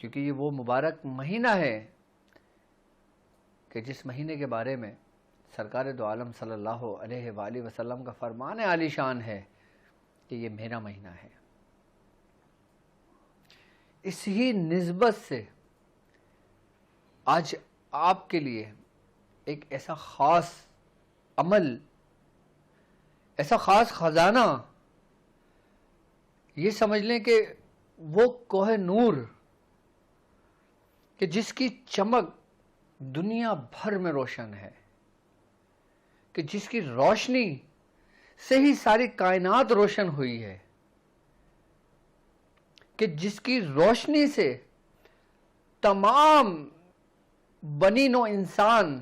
کیونکہ یہ وہ مبارک مہینہ ہے کہ جس مہینے کے بارے میں سرکار دو عالم صلی اللہ علیہ وآلہ وسلم کا فرمان عالی شان ہے کہ یہ میرا مہینہ ہے۔ اس ہی نسبت سے آج آپ کے لیے ایک ایسا خاص عمل، ایسا خاص خزانہ، یہ سمجھ لیں کہ وہ کوہ نور کہ جس کی چمک دنیا بھر میں روشن ہے، کہ جس کی روشنی سے ہی ساری کائنات روشن ہوئی ہے، کہ جس کی روشنی سے تمام بنی نوع انسان،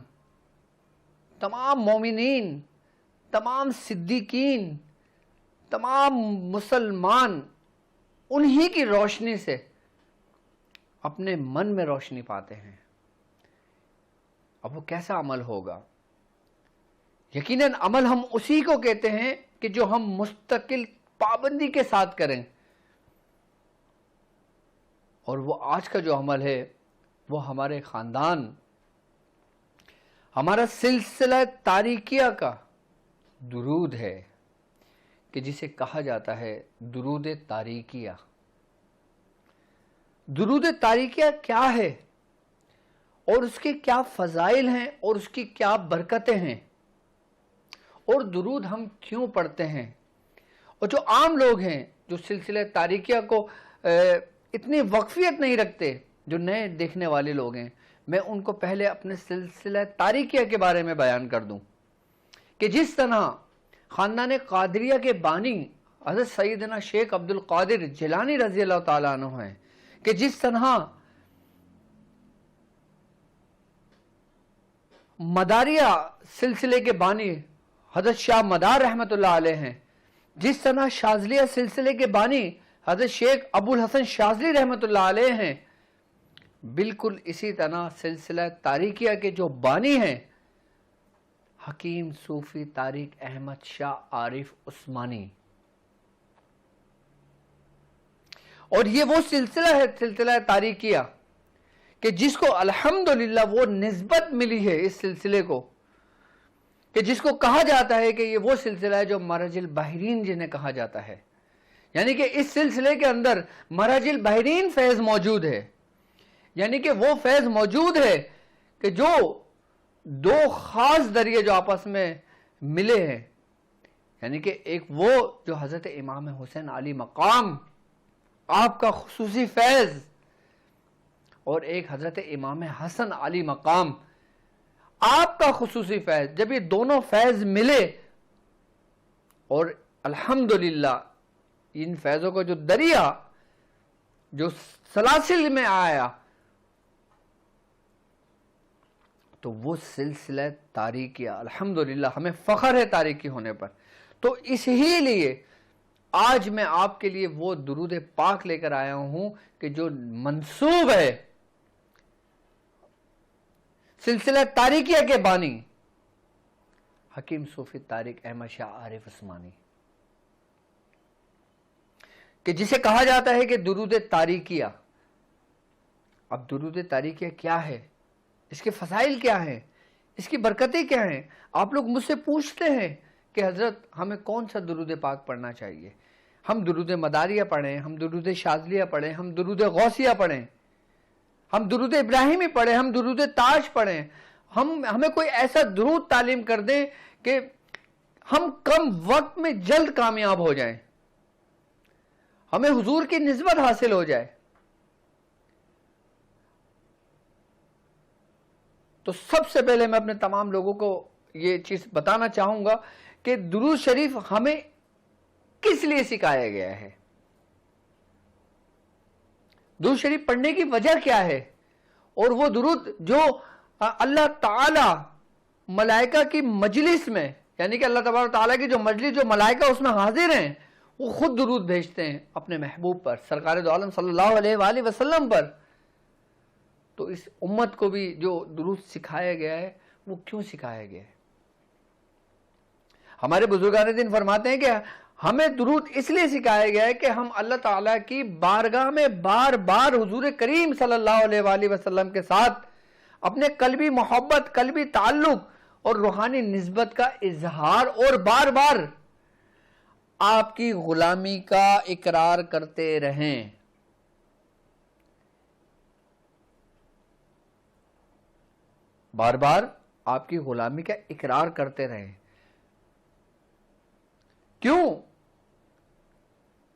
تمام مومنین، تمام صدیقین، تمام مسلمان انہی کی روشنی سے اپنے من میں روشنی پاتے ہیں۔ اب وہ کیسا عمل ہوگا؟ یقیناً عمل ہم اسی کو کہتے ہیں کہ جو ہم مستقل پابندی کے ساتھ کریں، اور وہ آج کا جو عمل ہے وہ ہمارے خاندان، ہمارا سلسلہ تاریکیہ کا درود ہے، کہ جسے کہا جاتا ہے درود تاریکیہ۔ درود تاریکیہ کیا ہے اور اس کے کیا فضائل ہیں اور اس کی کیا برکتیں ہیں، اور درود ہم کیوں پڑھتے ہیں؟ اور جو عام لوگ ہیں جو سلسلہ تاریکیہ کو اتنی وقفیت نہیں رکھتے، جو نئے دیکھنے والے لوگ ہیں، میں ان کو پہلے اپنے سلسلہ تاریکیہ کے بارے میں بیان کر دوں کہ جس طرح خاندان قادریہ کے بانی حضرت سیدنا شیخ عبد القادر جیلانی رضی اللہ تعالیٰ عنہ ہیں، کہ جس طرح مداریہ سلسلے کے بانی حضرت شاہ مدار رحمت اللہ علیہ ہیں، جس طرح شاذلیہ سلسلے کے بانی حضرت شیخ ابو الحسن شاذلی رحمت اللہ علیہ ہیں، بالکل اسی طرح سلسلہ تاریکیہ کے جو بانی ہیں حکیم صوفی طارق احمد شاہ عارف عثمانی، اور یہ وہ سلسلہ ہے سلسلہ تاریکیہ کہ جس کو الحمدللہ وہ نسبت ملی ہے اس سلسلے کو، کہ جس کو کہا جاتا ہے کہ یہ وہ سلسلہ ہے جو مرج البحرین جنہیں کہا جاتا ہے، یعنی کہ اس سلسلے کے اندر مرج البحرین فیض موجود ہے، یعنی کہ وہ فیض موجود ہے کہ جو دو خاص ذریعے جو آپس میں ملے ہیں، یعنی کہ ایک وہ جو حضرت امام حسین علی مقام آپ کا خصوصی فیض، اور ایک حضرت امام حسن علی مقام آپ کا خصوصی فیض، جب یہ دونوں فیض ملے اور الحمدللہ ان فیضوں کا جو دریا جو سلاسل میں آیا، تو وہ سلسلہ تاریکیہ الحمدللہ ہمیں فخر ہے تاریکی ہونے پر۔ تو اس ہی لیے آج میں آپ کے لیے وہ درود پاک لے کر آیا ہوں کہ جو منسوب ہے سلسلہ تاریکیہ کے بانی حکیم صوفی طارق احمد شاہ عارف عثمانی، کہ جسے کہا جاتا ہے کہ درود تاریکیہ۔ اب درود تاریکیہ کیا ہے، اس کے فضائل کیا ہیں، اس کی برکتیں کیا ہیں؟ آپ لوگ مجھ سے پوچھتے ہیں کہ حضرت ہمیں کون سا درود پاک پڑھنا چاہیے؟ ہم درود مداریہ پڑھیں، ہم درود شاذلیہ پڑھیں، ہم درود غوثیہ پڑھیں، ہم درود ابراہیمی پڑھیں، ہم درود تاج پڑھیں، ہمیں کوئی ایسا درود تعلیم کر دیں کہ ہم کم وقت میں جلد کامیاب ہو جائیں، ہمیں حضور کی نسبت حاصل ہو جائے۔ تو سب سے پہلے میں اپنے تمام لوگوں کو یہ چیز بتانا چاہوں گا کہ درود شریف ہمیں کس لیے سکھایا گیا ہے، درود شریف پڑھنے کی وجہ کیا ہے، اور وہ درود جو اللہ تعالی ملائکہ کی مجلس میں، یعنی کہ اللہ تبارک تعالیٰ کی جو مجلس جو ملائکہ اس میں حاضر ہیں، وہ خود درود بھیجتے ہیں اپنے محبوب پر، سرکار دو عالم صلی اللہ علیہ وآلہ وسلم پر۔ تو اس امت کو بھی جو درود سکھایا گیا ہے وہ کیوں سکھایا گیا ہے؟ ہمارے بزرگان دین فرماتے ہیں کہ ہمیں درود اس لیے سکھایا گیا ہے کہ ہم اللہ تعالیٰ کی بارگاہ میں بار بار حضور کریم صلی اللہ علیہ وآلہ وسلم کے ساتھ اپنے قلبی محبت، قلبی تعلق اور روحانی نسبت کا اظہار اور بار بار آپ کی غلامی کا اقرار کرتے رہیں۔ بار بار آپ کی غلامی کا اقرار کرتے رہیں۔ کیوں؟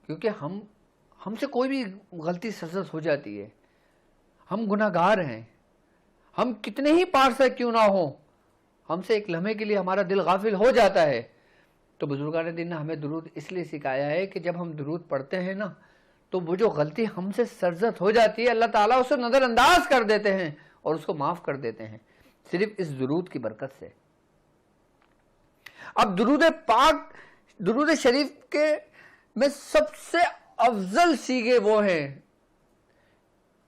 کیونکہ ہم سے کوئی بھی غلطی سرزد ہو جاتی ہے، ہم گناہگار ہیں، ہم کتنے ہی پارسا کیوں نہ ہوں، ہم سے ایک لمحے کے لیے ہمارا دل غافل ہو جاتا ہے۔ تو بزرگان دین نے ہمیں درود اس لیے سکھایا ہے کہ جب ہم درود پڑھتے ہیں نا تو وہ جو غلطی ہم سے سرزد ہو جاتی ہے اللہ تعالیٰ اسے نظر انداز کر دیتے ہیں اور اس کو معاف کر دیتے ہیں، صرف اس درود کی برکت سے۔ اب درود پاک، درود شریف کے میں سب سے افضل سیغے وہ ہیں،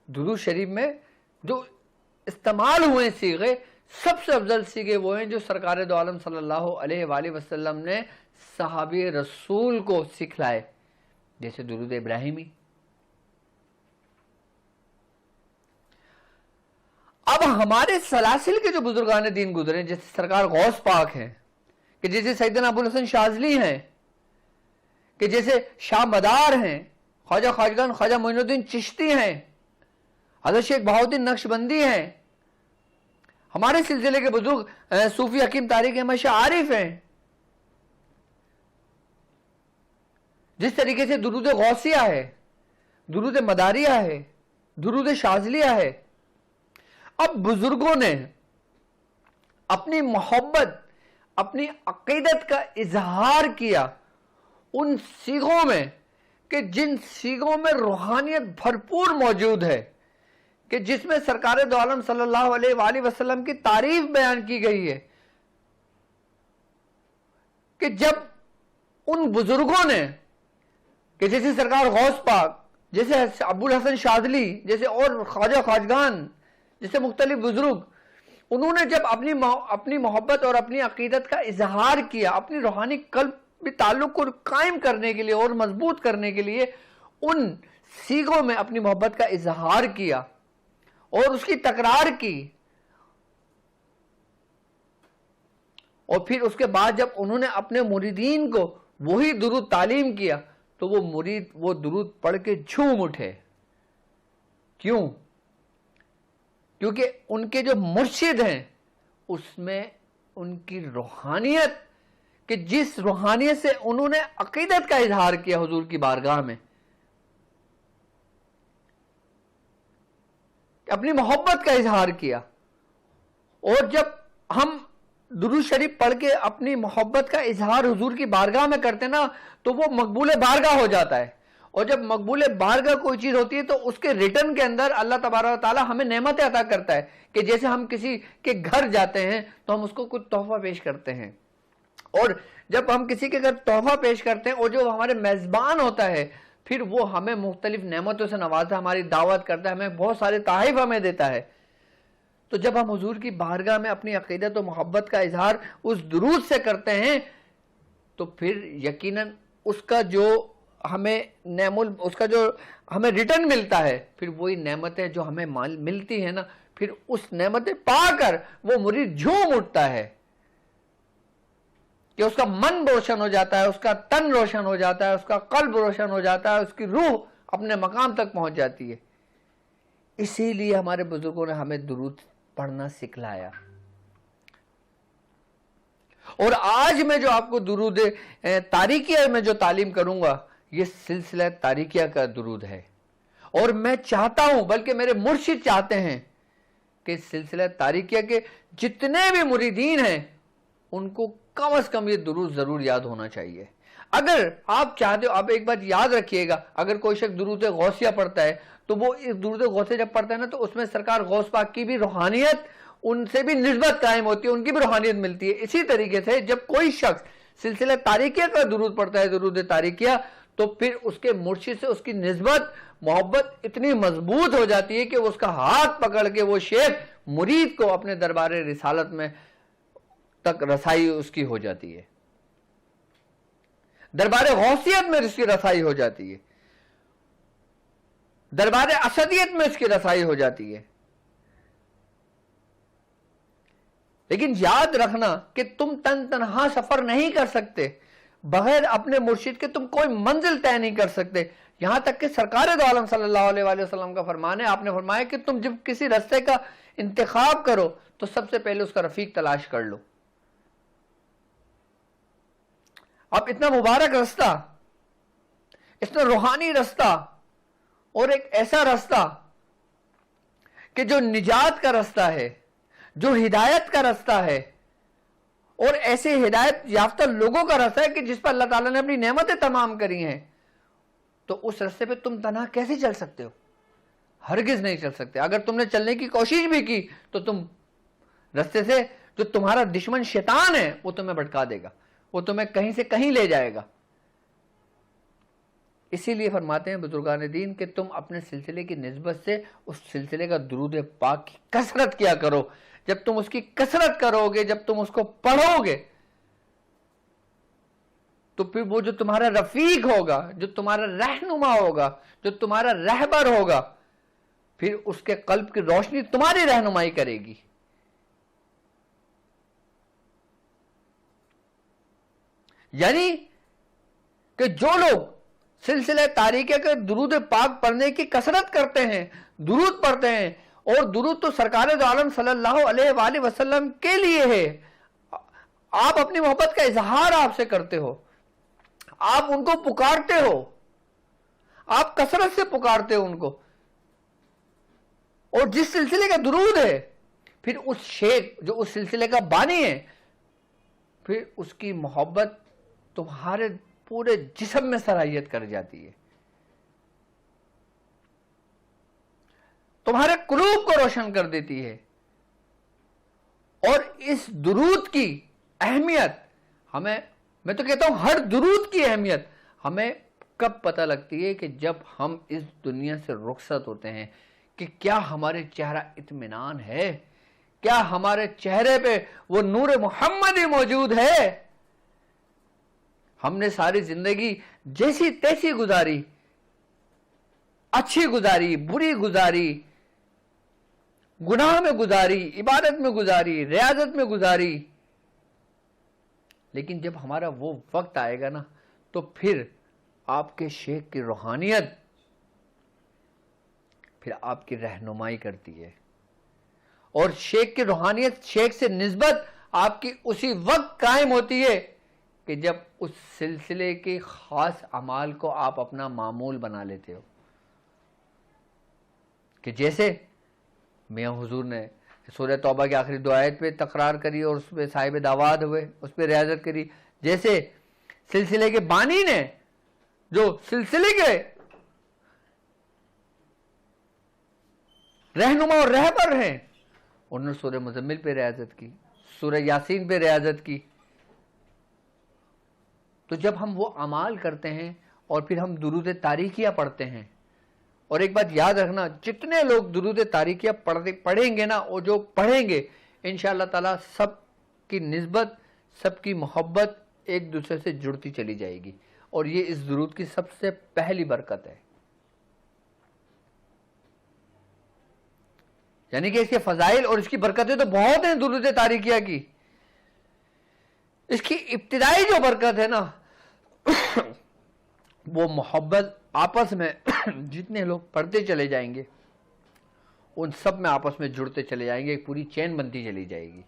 درود شریف میں جو استعمال ہوئے سیغے سب سے افضل سیغے وہ ہیں جو سرکار دو عالم صلی اللہ علیہ وآلہ وسلم نے صحابی رسول کو سکھلائے، جیسے درود ابراہیمی۔ اب ہمارے سلاسل کے جو بزرگان دین گزرے، جیسے سرکار غوث پاک ہیں، کہ جیسے سیدنا ابو الحسن شاذلی ہیں، کہ جیسے شاہ مدار ہیں، خواجہ خواجگان خواجہ معین الدین چشتی ہیں، حضرت شیخ بہاؤالدین نقشبندی ہیں، ہمارے سلسلے کے بزرگ صوفی حکیم طارق احمد شاہ عارف ہیں، جس طریقے سے درود غوثیہ ہے، درود مداریہ ہے، درود شاذلیہ ہے۔ اب بزرگوں نے اپنی محبت، اپنی عقیدت کا اظہار کیا ان سیغوں میں کہ جن سیغوں میں روحانیت بھرپور موجود ہے، کہ جس میں سرکار دو عالم صلی اللہ علیہ وآلہ وسلم کی تعریف بیان کی گئی ہے، کہ جب ان بزرگوں نے، کہ جیسے سرکار غوث پاک، جیسے ابو الحسن شاذلی، جیسے اور خواجہ خواجگان، جیسے مختلف بزرگ، انہوں نے جب اپنی محبت اور اپنی عقیدت کا اظہار کیا، اپنی روحانی قلبی تعلق کو قائم کرنے کے لیے اور مضبوط کرنے کے لیے ان سیغوں میں اپنی محبت کا اظہار کیا اور اس کی تکرار کی، اور پھر اس کے بعد جب انہوں نے اپنے مریدین کو وہی درود تعلیم کیا تو وہ مرید وہ درود پڑھ کے جھوم اٹھے۔ کیوں؟ کیونکہ ان کے جو مرشد ہیں اس میں ان کی روحانیت، کہ جس روحانیت سے انہوں نے عقیدت کا اظہار کیا حضور کی بارگاہ میں، اپنی محبت کا اظہار کیا، اور جب ہم درود شریف پڑھ کے اپنی محبت کا اظہار حضور کی بارگاہ میں کرتے نا تو وہ مقبول بارگاہ ہو جاتا ہے، اور جب مقبول بارگاہ کوئی چیز ہوتی ہے تو اس کے ریٹرن کے اندر اللہ تبارک و تعالی ہمیں نعمتیں عطا کرتا ہے، کہ جیسے ہم کسی کے گھر جاتے ہیں تو ہم اس کو کچھ تحفہ پیش کرتے ہیں، اور جب ہم کسی کے گھر تحفہ پیش کرتے ہیں اور جو ہمارے میزبان ہوتا ہے پھر وہ ہمیں مختلف نعمتوں سے نوازتا ہے، ہماری دعوت کرتا ہے، ہمیں بہت سارے تحائف ہمیں دیتا ہے۔ تو جب ہم حضور کی بارگاہ میں اپنی عقیدت و محبت کا اظہار اس درود سے کرتے ہیں تو پھر یقیناً اس کا جو ہمیں اس کا جو ہمیں ریٹرن ملتا ہے، پھر وہی نعمتیں جو ہمیں ملتی ہیں نا، پھر اس نعمتیں پا کر وہ مرید جھوم اٹھتا ہے، کہ اس کا من روشن ہو جاتا ہے، اس کا تن روشن ہو جاتا ہے، اس کا قلب روشن ہو جاتا ہے، اس کی روح اپنے مقام تک پہنچ جاتی ہے۔ اسی لیے ہمارے بزرگوں نے ہمیں درود پڑھنا سکھلایا۔ اور آج میں جو آپ کو درود تاریکیہ میں جو تعلیم کروں گا یہ سلسلہ تاریکیہ کا درود ہے، اور میں چاہتا ہوں، بلکہ میرے مرشد چاہتے ہیں کہ سلسلہ تاریکیہ کے جتنے بھی مریدین ہیں ان کو کم از کم یہ درود ضرور یاد ہونا چاہیے۔ اگر آپ چاہتے ہو، آپ ایک بات یاد رکھیے گا، اگر کوئی شخص درود غوثیہ پڑھتا ہے تو وہ اس درود غوثیہ جب پڑھتا ہے نا تو اس میں سرکار غوث پاک کی بھی روحانیت، ان سے بھی نسبت قائم ہوتی ہے، ان کی بھی روحانیت ملتی ہے۔ اسی طریقے سے جب کوئی شخص سلسلہ تاریکیہ کا درود پڑھتا ہے، درود تاریکیہ، تو پھر اس کے مرشد سے اس کی نسبت محبت اتنی مضبوط ہو جاتی ہے کہ وہ اس کا ہاتھ پکڑ کے وہ شیخ مرید کو اپنے دربار رسالت میں تک رسائی اس کی ہو جاتی ہے۔ دربار غوثیت میں اس کی رسائی ہو جاتی ہے، دربار اسدیت میں اس کی رسائی ہو جاتی ہے۔ لیکن یاد رکھنا کہ تم تنہا سفر نہیں کر سکتے، بغیر اپنے مرشد کے تم کوئی منزل طے نہیں کر سکتے۔ یہاں تک کہ سرکار دو عالم صلی اللہ علیہ وآلہ وسلم کا فرمان ہے، آپ نے فرمایا کہ تم جب کسی رستے کا انتخاب کرو تو سب سے پہلے اس کا رفیق تلاش کر لو۔ اب اتنا مبارک رستہ، اتنا روحانی رستہ، اور ایک ایسا رستہ کہ جو نجات کا رستہ ہے، جو ہدایت کا رستہ ہے، اور ایسے ہدایت یافتہ لوگوں کا رستہ ہے کہ جس پر اللہ تعالیٰ نے اپنی نعمتیں تمام کری ہیں، تو اس رستے پہ تم تنہا کیسے چل سکتے ہو؟ ہرگز نہیں چل سکتے۔ اگر تم نے چلنے کی کوشش بھی کی تو تم رستے سے، جو تمہارا دشمن شیطان ہے وہ تمہیں بھٹکا دے گا، وہ تمہیں کہیں سے کہیں لے جائے گا۔ اسی لیے فرماتے ہیں بزرگان دین کہ تم اپنے سلسلے کی نسبت سے اس سلسلے کا درود پاک کی کثرت کیا کرو۔ جب تم اس کی کثرت کرو گے، جب تم اس کو پڑھو گے، تو پھر وہ جو تمہارا رفیق ہوگا، جو تمہارا رہنما ہوگا، جو تمہارا رہبر ہوگا، پھر اس کے قلب کی روشنی تمہاری رہنمائی کرے گی۔ یعنی کہ جو لوگ سلسلہ تاریکہ کے درود پاک پڑھنے کی کثرت کرتے ہیں، درود پڑھتے ہیں، اور درود تو سرکار دو عالم صلی اللہ علیہ وآلہ وسلم کے لیے ہے، آپ اپنی محبت کا اظہار آپ سے کرتے ہو، آپ ان کو پکارتے ہو، آپ کثرت سے پکارتے ہو ان کو، اور جس سلسلے کا درود ہے، پھر اس شیخ جو اس سلسلے کا بانی ہے، پھر اس کی محبت تمہارے پورے جسم میں سرایت کر جاتی ہے، تمہارے قلوب کو روشن کر دیتی ہے۔ اور اس درود کی اہمیت ہمیں، میں تو کہتا ہوں ہر درود کی اہمیت ہمیں کب پتہ لگتی ہے؟ کہ جب ہم اس دنیا سے رخصت ہوتے ہیں، کہ کیا ہمارے چہرہ اطمینان ہے، کیا ہمارے چہرے پہ وہ نور محمدی موجود ہے؟ ہم نے ساری زندگی جیسی تیسی گزاری، اچھی گزاری، بری گزاری، گناہ میں گزاری، عبادت میں گزاری، ریاضت میں گزاری، لیکن جب ہمارا وہ وقت آئے گا نا، تو پھر آپ کے شیخ کی روحانیت پھر آپ کی رہنمائی کرتی ہے، اور شیخ کی روحانیت، شیخ سے نسبت آپ کی اسی وقت قائم ہوتی ہے کہ جب اس سلسلے کے خاص اعمال کو آپ اپنا معمول بنا لیتے ہو۔ کہ جیسے میاں حضور نے سورہ توبہ کی آخری دو آیت پہ تقرار کری اور اس پہ صاحب دعواد ہوئے، اس پہ ریاضت کری، جیسے سلسلے کے بانی نے، جو سلسلے کے رہنما اور رہبر ہیں، انہوں نے سورہ مزمل پہ ریاضت کی، سورہ یاسین پہ ریاضت کی۔ تو جب ہم وہ اعمال کرتے ہیں اور پھر ہم درود تاریکیہ پڑھتے ہیں، اور ایک بات یاد رکھنا، جتنے لوگ درود تاریکیہ پڑھیں گے نا، اور جو پڑھیں گے، انشاءاللہ تعالی سب کی نسبت، سب کی محبت ایک دوسرے سے جڑتی چلی جائے گی، اور یہ اس درود کی سب سے پہلی برکت ہے۔ یعنی کہ اس کے فضائل اور اس کی برکتیں تو بہت ہیں درود تاریکیہ کی۔ اس کی ابتدائی جو برکت ہے نا، وہ محبت آپس میں جتنے لوگ پڑھتے چلے جائیں گے، ان سب میں آپس میں جڑتے چلے جائیں گے، ایک پوری چین بنتی چلی جائے گی۔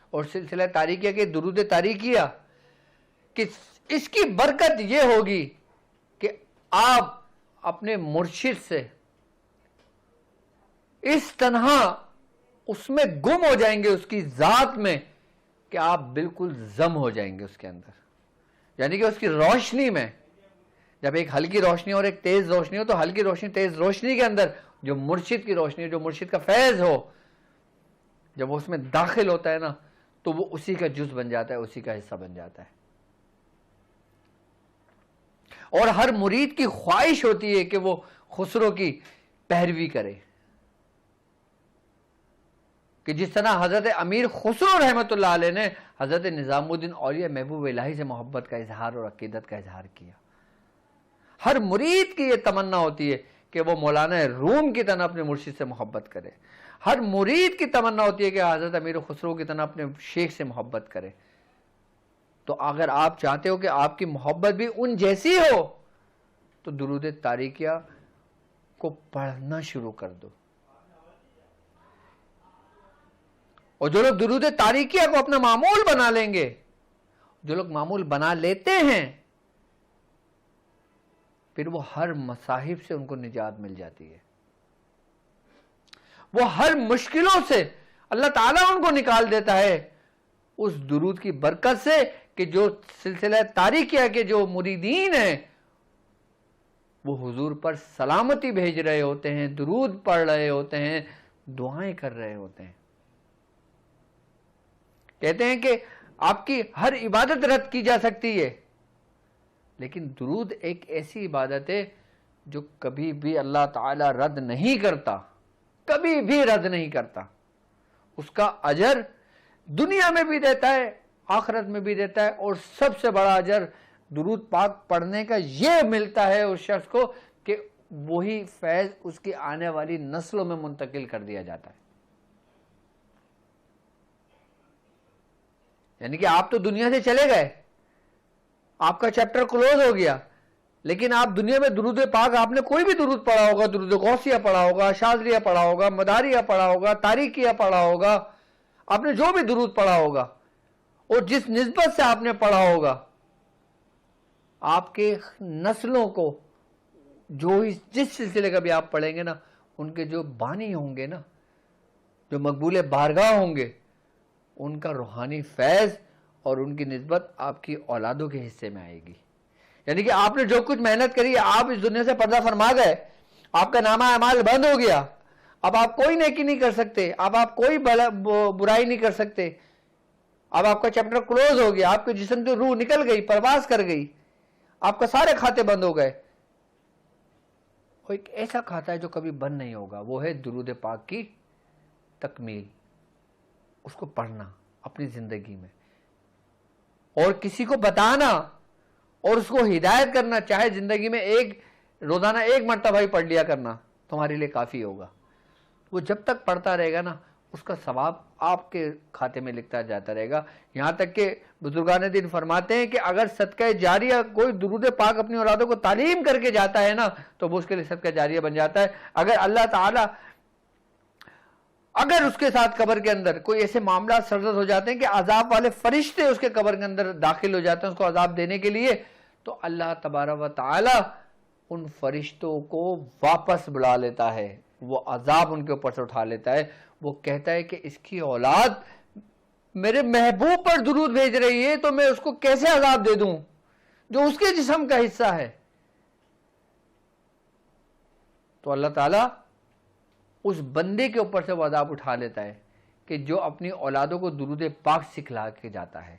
اور سلسلہ تاریکیہ کے درود تاریکیہ کہ اس کی برکت یہ ہوگی کہ آپ اپنے مرشد سے اس طرح اس میں گم ہو جائیں گے، اس کی ذات میں، کہ آپ بالکل ضم ہو جائیں گے اس کے اندر۔ یعنی کہ اس کی روشنی میں، جب ایک ہلکی روشنی اور ایک تیز روشنی ہو، تو ہلکی روشنی تیز روشنی کے اندر جو مرشد کی روشنی ہے، جو مرشد کا فیض ہو، جب وہ اس میں داخل ہوتا ہے نا، تو وہ اسی کا جز بن جاتا ہے، اسی کا حصہ بن جاتا ہے۔ اور ہر مرید کی خواہش ہوتی ہے کہ وہ خسرو کی پیروی کرے، کہ جس طرح حضرت امیر خسرو رحمۃ اللہ علیہ نے حضرت نظام الدین اولیاء محبوب الہی سے محبت کا اظہار اور عقیدت کا اظہار کیا. ہر مرید کی یہ تمنا ہوتی ہے کہ وہ مولانا روم کی طرح اپنے مرشد سے محبت کرے. ہر مرید کی تمنا ہوتی ہے کہ حضرت امیر خسرو کی طرح اپنے شیخ سے محبت کرے. تو اگر آپ چاہتے ہو کہ آپ کی محبت بھی ان جیسی ہو تو درود تاریکیہ کو پڑھنا شروع کر دو. اور جو لوگ درود تاریکیہ کو اپنا معمول بنا لیں گے، جو لوگ معمول بنا لیتے ہیں، پھر وہ ہر مصاحب سے ان کو نجات مل جاتی ہے. وہ ہر مشکلوں سے اللہ تعالیٰ ان کو نکال دیتا ہے اس درود کی برکت سے کہ جو سلسلہ تاریکیہ کے جو مریدین ہیں وہ حضور پر سلامتی بھیج رہے ہوتے ہیں، درود پڑھ رہے ہوتے ہیں، دعائیں کر رہے ہوتے ہیں. کہتے ہیں کہ آپ کی ہر عبادت رد کی جا سکتی ہے، لیکن درود ایک ایسی عبادت ہے جو کبھی بھی اللہ تعالی رد نہیں کرتا، کبھی بھی رد نہیں کرتا. اس کا اجر دنیا میں بھی دیتا ہے، آخرت میں بھی دیتا ہے، اور سب سے بڑا اجر درود پاک پڑھنے کا یہ ملتا ہے اس شخص کو کہ وہی فیض اس کی آنے والی نسلوں میں منتقل کر دیا جاتا ہے. یعنی کہ آپ تو دنیا سے چلے گئے، آپ کا چیپٹر کلوز ہو گیا، لیکن آپ دنیا میں درود پاک، آپ نے کوئی بھی درود پڑھا ہوگا، درود غوثیہ پڑھا ہوگا، شاذلیہ پڑھا ہوگا، مداریہ پڑھا ہوگا، تاریکیہ پڑھا ہوگا، آپ نے جو بھی درود پڑھا ہوگا اور جس نسبت سے آپ نے پڑھا ہوگا، آپ کے نسلوں کو جو جس سلسلے کا بھی آپ پڑھیں گے نا، ان کے جو بانی ہوں گے نا، جو مقبول بارگاہ ہوں گے، ان کا روحانی فیض اور ان کی نسبت آپ کی اولادوں کے حصے میں آئے گی. یعنی کہ آپ نے جو کچھ محنت کری، آپ اس دنیا سے پردہ فرما گئے، آپ کا نامہ اعمال بند ہو گیا، اب آپ کوئی نیکی نہیں کر سکتے، اب آپ کوئی برائی نہیں کر سکتے، اب آپ کا چیپٹر کلوز ہو گیا، آپ کے جسم سے روح نکل گئی، پرواز کر گئی، آپ کا سارے کھاتے بند ہو گئے. وہ ایک ایسا کھاتا ہے جو کبھی بند نہیں ہوگا، وہ ہے درود پاک کی تکمیل. اس کو پڑھنا اپنی زندگی میں اور کسی کو بتانا اور اس کو ہدایت کرنا، چاہے زندگی میں روزانہ ایک مرتبہ ہی پڑھ لیا کرنا تمہارے لیے کافی ہوگا. وہ جب تک پڑھتا رہے گا نا، اس کا ثواب آپ کے کھاتے میں لکھتا جاتا رہے گا. یہاں تک کہ بزرگان دین فرماتے ہیں کہ اگر صدقہ جاریہ کوئی درود پاک اپنی اولادوں کو تعلیم کر کے جاتا ہے نا، تو وہ اس کے لیے صدقہ جاریہ بن جاتا ہے. اگر اللہ تعالی اگر اس کے ساتھ قبر کے اندر کوئی ایسے معاملات سرزد ہو جاتے ہیں کہ عذاب والے فرشتے اس کے قبر کے اندر داخل ہو جاتے ہیں اس کو عذاب دینے کے لیے، تو اللہ تبارک و تعالی ان فرشتوں کو واپس بلا لیتا ہے، وہ عذاب ان کے اوپر سے اٹھا لیتا ہے. وہ کہتا ہے کہ اس کی اولاد میرے محبوب پر درود بھیج رہی ہے تو میں اس کو کیسے عذاب دے دوں جو اس کے جسم کا حصہ ہے. تو اللہ تعالیٰ اس بندے کے اوپر سے وہ عذاب اٹھا لیتا ہے کہ جو اپنی اولادوں کو درود پاک سکھلا کے جاتا ہے.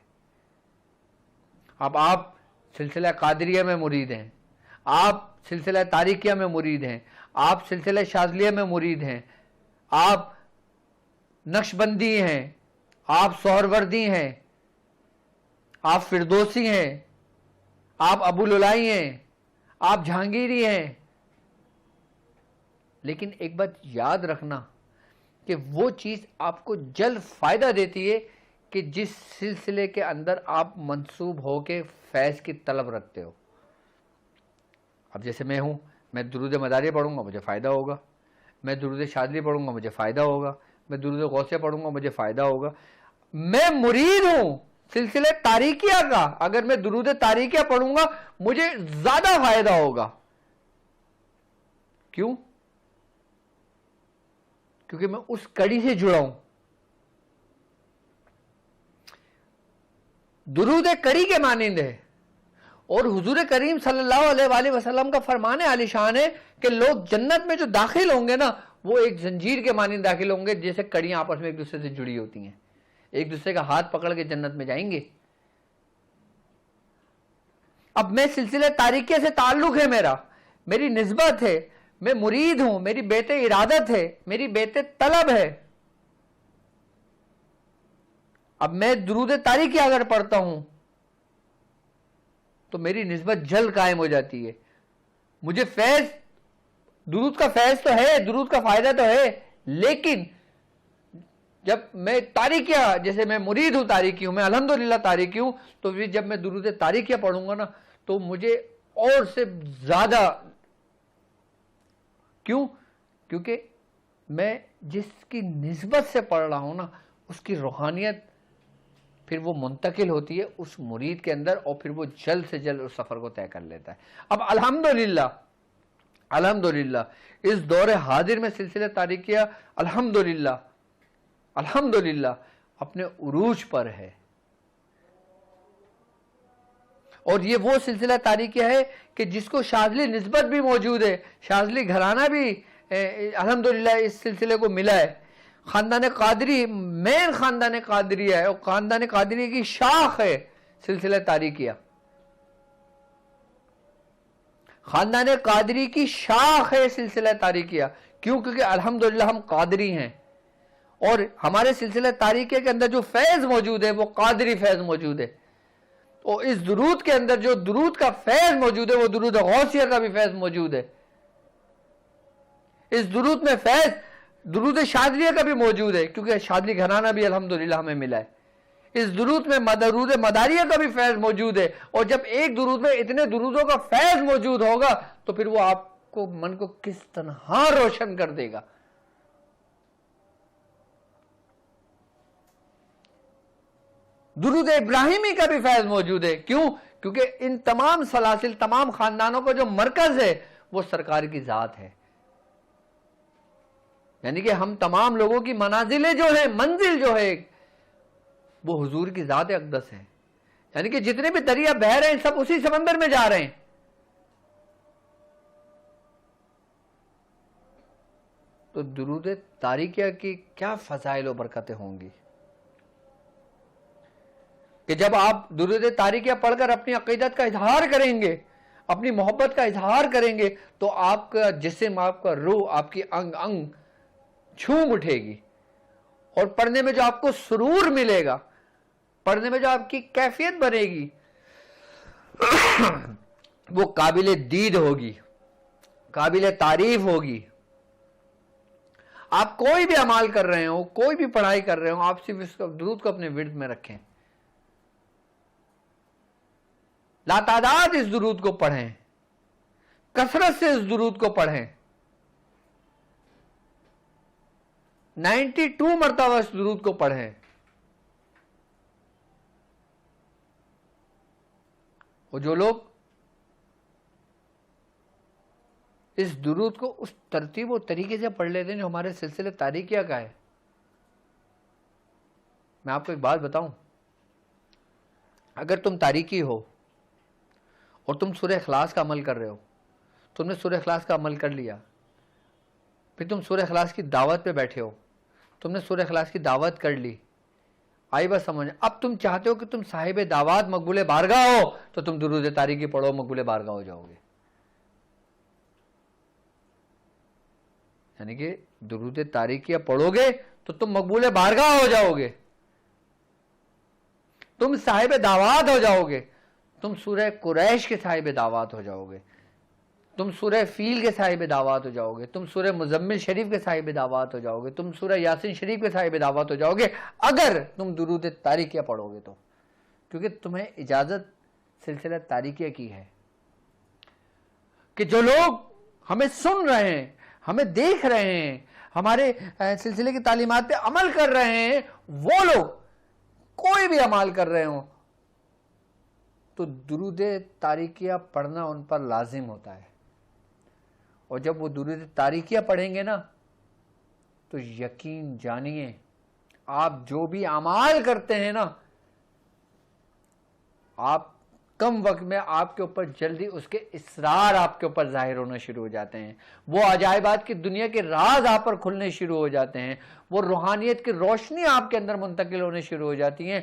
اب آپ سلسلہ قادریہ میں مرید ہیں، آپ سلسلہ تاریکیہ میں مرید ہیں، آپ سلسلہ شاذلیہ میں مرید ہیں، آپ نقشبندی ہیں، آپ سہروردی ہیں، آپ فردوسی ہیں، آپ ابوالعلائی ہیں، آپ جہانگیری ہیں. لیکن ایک بات یاد رکھنا کہ وہ چیز آپ کو جلد فائدہ دیتی ہے کہ جس سلسلے کے اندر آپ منسوب ہو کے فیض کی طلب رکھتے ہو. اب جیسے میں ہوں، میں درود مداریہ پڑھوں گا مجھے فائدہ ہوگا، میں درود شاذلی پڑھوں گا مجھے فائدہ ہوگا، میں درود غوثیہ پڑھوں گا مجھے فائدہ ہوگا. میں مرید ہوں سلسلے تاریکیہ کا، اگر میں درود تاریکیہ پڑھوں گا مجھے زیادہ فائدہ ہوگا. کیوں؟ کیونکہ میں اس کڑی سے جڑا ہوں. درود کڑی کے مانند ہے، اور حضور کریم صلی اللہ علیہ وآلہ وسلم کا فرمان عالی شان ہے کہ لوگ جنت میں جو داخل ہوں گے نا، وہ ایک زنجیر کے مانند داخل ہوں گے، جیسے کڑیاں آپس میں ایک دوسرے سے جڑی ہوتی ہیں، ایک دوسرے کا ہاتھ پکڑ کے جنت میں جائیں گے. اب میں سلسلہ تاریکیہ سے تعلق ہے، میری نسبت ہے، میں مرید ہوں، میری بیت ارادت ہے، میری بیت طلب ہے. اب میں درود تاریکیہ اگر پڑھتا ہوں تو میری نسبت جلد قائم ہو جاتی ہے. مجھے فیض، درود کا فیض تو ہے، درود کا فائدہ تو ہے، لیکن جب میں تاریکیہ، جیسے میں مرید ہوں، تاریکی ہوں، میں الحمدللہ تاریکی ہوں، تو جب میں درود تاریکیہ پڑھوں گا نا تو مجھے اور سے زیادہ، کیوں؟ کیونکہ میں جس کی نسبت سے پڑھ رہا ہوں نا اس کی روحانیت پھر وہ منتقل ہوتی ہے اس مرید کے اندر، اور پھر وہ جلد سے جلد اس سفر کو طے کر لیتا ہے. اب الحمدللہ اس دور حاضر میں سلسلہ تاریکیہ الحمدللہ اپنے عروج پر ہے. اور یہ وہ سلسلہ تاریکیہ ہے کہ جس کو شاذلی نسبت بھی موجود ہے، شاذلی گھرانہ بھی الحمدللہ اس سلسلے کو ملا ہے. خاندان قادری مین خاندان قادریہ ہے، اور خاندان قادریہ کی شاخ ہے سلسلہ تاریکیہ. خاندان قادری کی شاخ ہے سلسلہ تاریکیہ. کیوں؟ کیونکہ الحمدللہ ہم قادری ہیں، اور ہمارے سلسلہ تاریکیہ کے اندر جو فیض موجود ہے وہ قادری فیض موجود ہے. اور اس درود کے اندر جو درود کا فیض موجود ہے وہ درود غوثیہ کا بھی فیض موجود ہے. اس درود میں فیض درود شاذلیہ کا بھی موجود ہے، کیونکہ شاذلی گھرانہ بھی الحمدللہ ہمیں ملا ہے. اس درود میں درود مداریہ کا بھی فیض موجود ہے. اور جب ایک درود میں اتنے درودوں کا فیض موجود ہوگا تو پھر وہ آپ کو من کو کس طرح روشن کر دے گا. درود ابراہیمی کا بھی فیض موجود ہے. کیوں؟ کیونکہ ان تمام سلاسل، تمام خاندانوں کا جو مرکز ہے وہ سرکار کی ذات ہے. یعنی کہ ہم تمام لوگوں کی منازلیں جو ہیں، منزل جو ہے وہ حضور کی ذات اقدس ہے. یعنی کہ جتنے بھی دریا بہ رہے ہیں سب اسی سمندر میں جا رہے ہیں. تو درود تاریکیہ کی کیا فضائل و برکتیں ہوں گی کہ جب آپ درود تاریکیہ پڑھ کر اپنی عقیدت کا اظہار کریں گے، اپنی محبت کا اظہار کریں گے، تو آپ کا جسم، آپ کا روح، آپ کی انگ انگ جھوم اٹھے گی. اور پڑھنے میں جو آپ کو سرور ملے گا، پڑھنے میں جو آپ کی کیفیت بنے گی وہ قابل دید ہوگی، قابل تعریف ہوگی. آپ کوئی بھی عمال کر رہے ہو، کوئی بھی پڑھائی کر رہے ہو، آپ صرف اس درود کو اپنے ورد میں رکھیں، لاتعداد اس درود کو پڑھیں، کثرت سے اس درود کو پڑھیں. 92 مرتبہ اس درود کو پڑھیں. اور جو لوگ اس درود کو اس ترتیب و طریقے سے پڑھ لیتے ہیں جو ہمارے سلسلے تاریکیہ کا ہے، میں آپ کو ایک بات بتاؤں، اگر تم تاریکی ہو اور تم سورہ اخلاص کا عمل کر رہے ہو، تم نے سورہ اخلاص کا عمل کر لیا، پھر تم سورہ اخلاص کی دعوت پہ بیٹھے ہو، تم نے سورہ اخلاص کی دعوت کر لی، آئی بات سمجھ. اب تم چاہتے ہو کہ تم صاحب دعوات مقبول بارگاہ ہو، تو تم درود تاریکی پڑھو، مقبول بارگاہ ہو جاؤ گے. یعنی کہ درود تاریکیہ پڑھو گے تو تم مقبول بارگاہ ہو جاؤ گے، تم صاحب دعوات ہو جاؤ گے، تم سورہ قریش کے صاحب دعوات ہو جاؤ گے، تم سورہ فیل کے صاحب دعوات ہو جاؤ گے، تم سورہ مزمل شریف کے صاحب دعوات ہو جاؤ گے، تم سورہ یاسین شریف کے صاحب دعوات ہو جاؤ گے اگر تم درود تاریکیہ پڑھو گے تو. کیونکہ تمہیں اجازت سلسلہ تاریکیہ کی ہے کہ جو لوگ ہمیں سن رہے ہیں، ہمیں دیکھ رہے ہیں، ہمارے سلسلے کی تعلیمات پہ عمل کر رہے ہیں، وہ لوگ کوئی بھی عمل کر رہے ہوں تو درود تاریکیہ پڑھنا ان پر لازم ہوتا ہے. اور جب وہ درود تاریکیہ پڑھیں گے نا تو یقین جانیے آپ جو بھی اعمال کرتے ہیں نا، آپ کم وقت میں آپ کے اوپر جلدی اس کے اسرار آپ کے اوپر ظاہر ہونا شروع ہو جاتے ہیں، وہ عجائبات کی دنیا کے راز آپ پر کھلنے شروع ہو جاتے ہیں، وہ روحانیت کی روشنی آپ کے اندر منتقل ہونے شروع ہو جاتی ہیں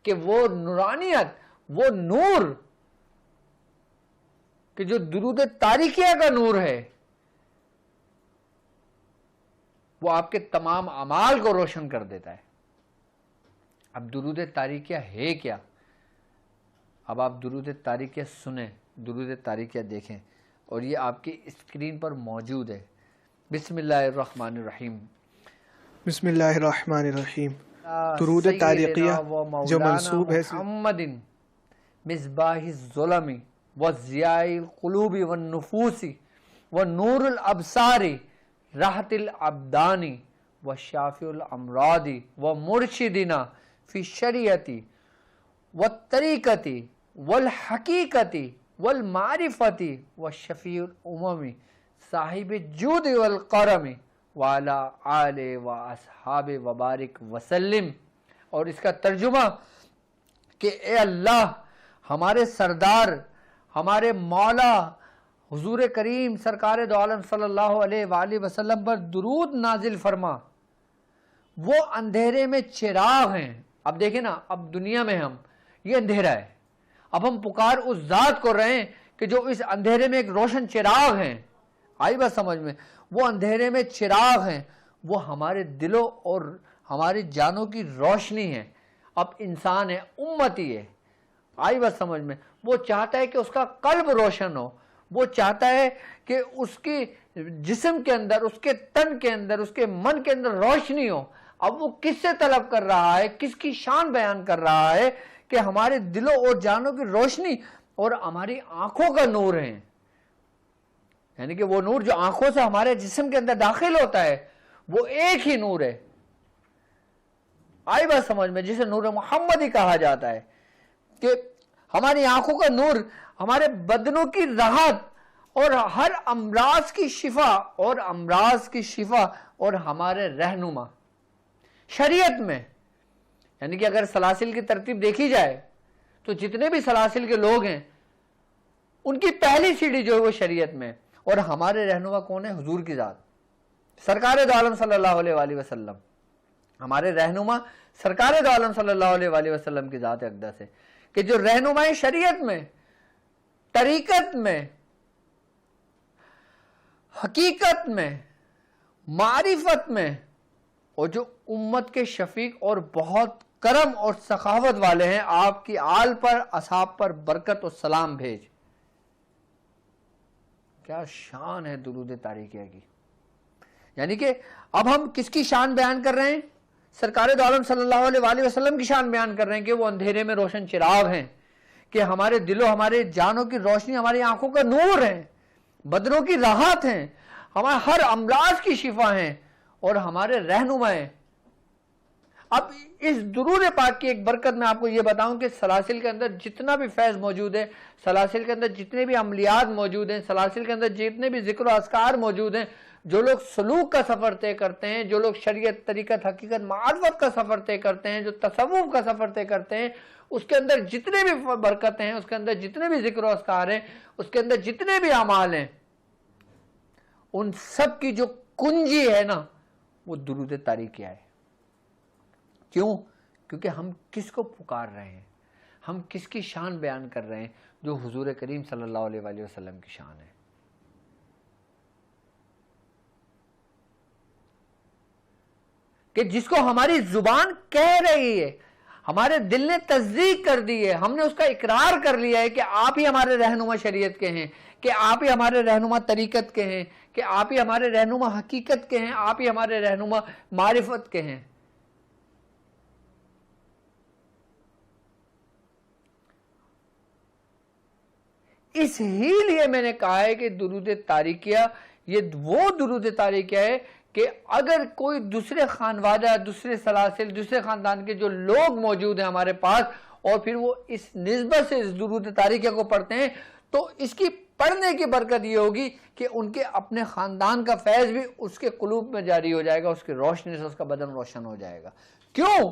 کہ وہ نورانیت، وہ نور کہ جو درود تاریکیہ کا نور ہے وہ آپ کے تمام اعمال کو روشن کر دیتا ہے. اب درود تاریکیہ ہے کیا؟ اب آپ درود تاریکیہ سنیں، درود تاریکیہ دیکھیں، اور یہ آپ کی اسکرین پر موجود ہے۔ بسم اللہ الرحمن الرحیم۔ بسم اللہ الرحمن الرحیم۔ درود تاریکیہ جو منسوب ہے محمد مصباح الظلم وضیاء القلوب والنفوس ونور الابصار راحت الابدان وشافع الامراض ومرشدنا فی الشریعت والطریقت والحقیقت والمعرفت وشفیع الامم صاحب الجود والکرم وعلی آلہ واصحاب وبارک وسلم۔ اور اس کا ترجمہ کہ اے اللہ ہمارے سردار، ہمارے مولا حضور کریم سرکار دو عالم صلی اللہ علیہ وآلہ وسلم پر درود نازل فرما۔ وہ اندھیرے میں چراغ ہیں۔ اب دیکھیں نا، اب دنیا میں ہم یہ اندھیرا ہے، اب ہم پکار اس ذات کو رہے ہیں کہ جو اس اندھیرے میں ایک روشن چراغ ہیں۔ آئی بات سمجھ میں؟ وہ اندھیرے میں چراغ ہیں، وہ ہمارے دلوں اور ہماری جانوں کی روشنی ہے۔ اب انسان ہے، امتی ہے، آئی بات سمجھ میں؟ وہ چاہتا ہے کہ اس کا قلب روشن ہو، وہ چاہتا ہے کہ اس کی جسم کے اندر، اس کے تن کے اندر، اس کے من کے اندر روشنی ہو۔ اب وہ کس سے طلب کر رہا ہے، کس کی شان بیان کر رہا ہے کہ ہمارے دلوں اور جانوں کی روشنی اور ہماری آنکھوں کا نور ہے، یعنی کہ وہ نور جو آنکھوں سے ہمارے جسم کے اندر داخل ہوتا ہے وہ ایک ہی نور ہے۔ آئی بات سمجھ میں؟ جسے نور محمد ہی کہا جاتا ہے، کہ ہماری آنکھوں کا نور ہمارے بدنوں کی راحت اور ہر امراض کی شفا اور ہمارے رہنما شریعت میں، یعنی کہ اگر سلاسل کی ترتیب دیکھی جائے تو جتنے بھی سلاسل کے لوگ ہیں ان کی پہلی سیڑھی جو ہے وہ شریعت میں، اور ہمارے رہنما کون ہے؟ حضور کی ذات، سرکار دو عالم صلی اللہ علیہ وآلہ وسلم۔ ہمارے رہنما سرکار دو عالم صلی اللہ علیہ وآلہ وسلم کی ذات اقدس ہے، کہ جو رہنمائی شریعت میں، طریقت میں، حقیقت میں، معرفت میں، اور جو امت کے شفیق اور بہت کرم اور سخاوت والے ہیں، آپ کی آل پر، اصحاب پر برکت و سلام بھیج۔ کیا شان ہے درود تاریکیہ کی! یعنی کہ اب ہم کس کی شان بیان کر رہے ہیں؟ سرکار دو عالم صلی اللہ علیہ وآلہ وسلم کی شان بیان کر رہے ہیں کہ وہ اندھیرے میں روشن چراغ ہیں، کہ ہمارے دلوں، ہمارے جانوں کی روشنی، ہماری آنکھوں کا نور ہیں، بدنوں کی راحت ہیں، ہمارے ہر امراض کی شفا ہیں، اور ہمارے رہنما ہیں۔ اب اس درود پاک کی ایک برکت میں آپ کو یہ بتاؤں کہ سلاسل کے اندر جتنا بھی فیض موجود ہے، سلاسل کے اندر جتنے بھی عملیات موجود ہیں، سلاسل کے اندر جتنے بھی ذکر و اذکار موجود ہیں، جو لوگ سلوک کا سفر طے کرتے ہیں، جو لوگ شریعت، طریقت، حقیقت، معرفت کا سفر طے کرتے ہیں، جو تصوف کا سفر طے کرتے ہیں، اس کے اندر جتنے بھی برکتیں ہیں، اس کے اندر جتنے بھی ذکر و اذکار ہیں، اس کے اندر جتنے بھی اعمال ہیں، ان سب کی جو کنجی ہے نا، وہ درود تاریکیہ ہے۔ کیوں؟ کیونکہ ہم کس کو پکار رہے ہیں، ہم کس کی شان بیان کر رہے ہیں؟ جو حضور کریم صلی اللہ علیہ وآلہ وسلم کی شان ہے۔ کہ جس کو ہماری زبان کہہ رہی ہے، ہمارے دل نے تصدیق کر دی ہے، ہم نے اس کا اقرار کر لیا ہے کہ آپ ہی ہمارے رہنما شریعت کے ہیں، کہ آپ ہی ہمارے رہنما طریقت کے ہیں، کہ آپ ہی ہمارے رہنما حقیقت کے ہیں، آپ ہی ہمارے رہنما معرفت کے ہیں۔ اس ہی لیے میں نے کہا ہے کہ درود تاریکیہ یہ وہ درود تاریکیہ ہے کہ اگر کوئی دوسرے خانوادہ، دوسرے سلاسل، دوسرے خاندان کے جو لوگ موجود ہیں ہمارے پاس، اور پھر وہ اس نسبت سے اس درود تاریکیہ کو پڑھتے ہیں، تو اس کی پڑھنے کی برکت یہ ہوگی کہ ان کے اپنے خاندان کا فیض بھی اس کے قلوب میں جاری ہو جائے گا، اس کی روشنی سے اس کا بدن روشن ہو جائے گا۔ کیوں؟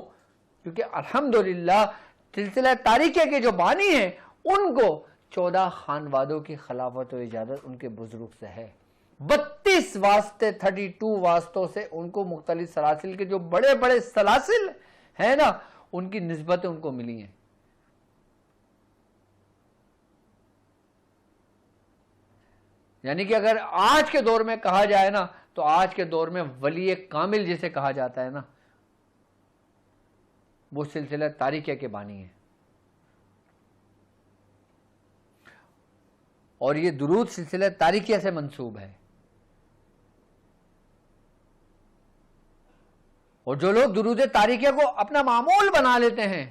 کیونکہ الحمدللہ سلسلہ تاریکیہ کے جو بانی ہیں ان کو 14 خانوادوں کی خلافت و اجازت ان کے بزرگ سے ہے، 32 واسطے، 32 واسطوں سے ان کو مختلف سلاسل کے جو بڑے بڑے سلاسل ہیں نا، ان کی نسبتیں ان کو ملی ہیں۔ یعنی کہ اگر آج کے دور میں کہا جائے نا، تو آج کے دور میں ولی کامل جسے کہا جاتا ہے نا، وہ سلسلہ تاریکیہ کے بانی ہیں. اور یہ درود سلسلہ تاریکیہ سے منسوب ہے. اور جو لوگ درود تاریکیہ کو اپنا معمول بنا لیتے ہیں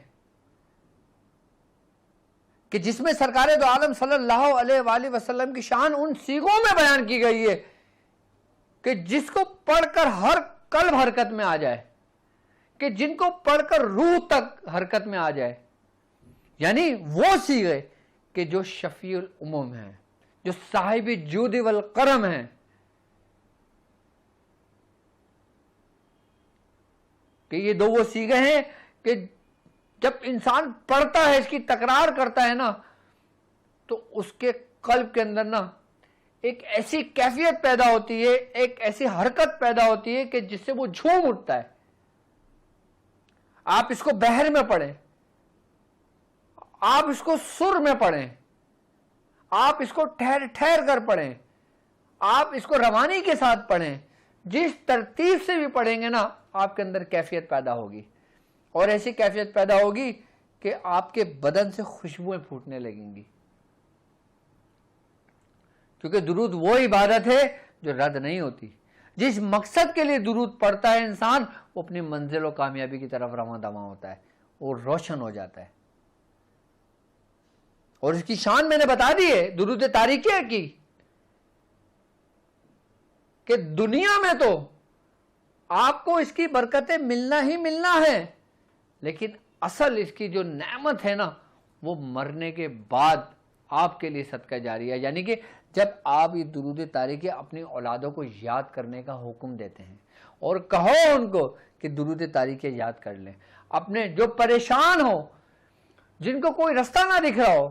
کہ جس میں سرکار دو عالم صلی اللہ علیہ وآلہ وسلم کی شان ان سیغوں میں بیان کی گئی ہے کہ جس کو پڑھ کر ہر قلب حرکت میں آ جائے, کہ جن کو پڑھ کر روح تک حرکت میں آ جائے, یعنی وہ صیغے کہ جو شفیع الامم ہیں, جو صاحب جود والکرم ہیں, کہ یہ دو وہ صیغے ہیں کہ جب انسان پڑھتا ہے, اس کی تکرار کرتا ہے نا, تو اس کے قلب کے اندر نا ایک ایسی کیفیت پیدا ہوتی ہے, ایک ایسی حرکت پیدا ہوتی ہے کہ جس سے وہ جھوم اٹھتا ہے. آپ اس کو بحر میں پڑھیں, آپ اس کو سر میں پڑھیں, آپ اس کو ٹھہر ٹھہر کر پڑھیں, آپ اس کو روانی کے ساتھ پڑھیں, جس ترتیب سے بھی پڑھیں گے نا آپ کے اندر کیفیت پیدا ہوگی. اور ایسی کیفیت پیدا ہوگی کہ آپ کے بدن سے خوشبوئیں پھوٹنے لگیں گی. کیونکہ درود وہ عبادت ہے جو رد نہیں ہوتی. جس مقصد کے لیے درود پڑھتا ہے انسان, وہ اپنی منزل و کامیابی کی طرف رواں دواں ہوتا ہے, وہ روشن ہو جاتا ہے. اور اس کی شان میں نے بتا دی ہے درود تاریکیہ کی, کہ دنیا میں تو آپ کو اس کی برکتیں ملنا ہی ملنا ہے, لیکن اصل اس کی جو نعمت ہے نا وہ مرنے کے بعد آپ کے لیے صدقہ جاری ہے. یعنی کہ جب آپ یہ درود تاریکیہ اپنی اولادوں کو یاد کرنے کا حکم دیتے ہیں اور کہو ان کو کہ درود تاریکیہ یاد کر لیں, اپنے جو پریشان ہو, جن کو کوئی رستہ نہ دکھ رہا ہو,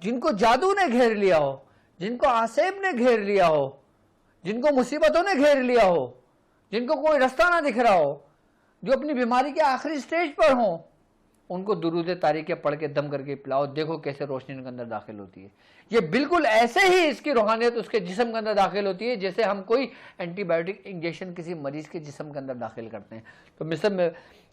جن کو جادو نے گھیر لیا ہو, جن کو آسیب نے گھیر لیا ہو, جن کو مصیبتوں نے گھیر لیا ہو, جن کو کوئی رستہ نہ دکھ رہا ہو, جو اپنی بیماری کے آخری سٹیج پر ہوں, ان کو درود تاریکیہ پڑھ کے دم کر کے پلاؤ, دیکھو کیسے روشنی ان کے اندر داخل ہوتی ہے. یہ بالکل ایسے ہی اس کی روحانیت اس کے جسم کے اندر داخل ہوتی ہے جیسے ہم کوئی اینٹی بایوٹک انجیکشن کسی مریض کے جسم کے اندر داخل کرتے ہیں. تو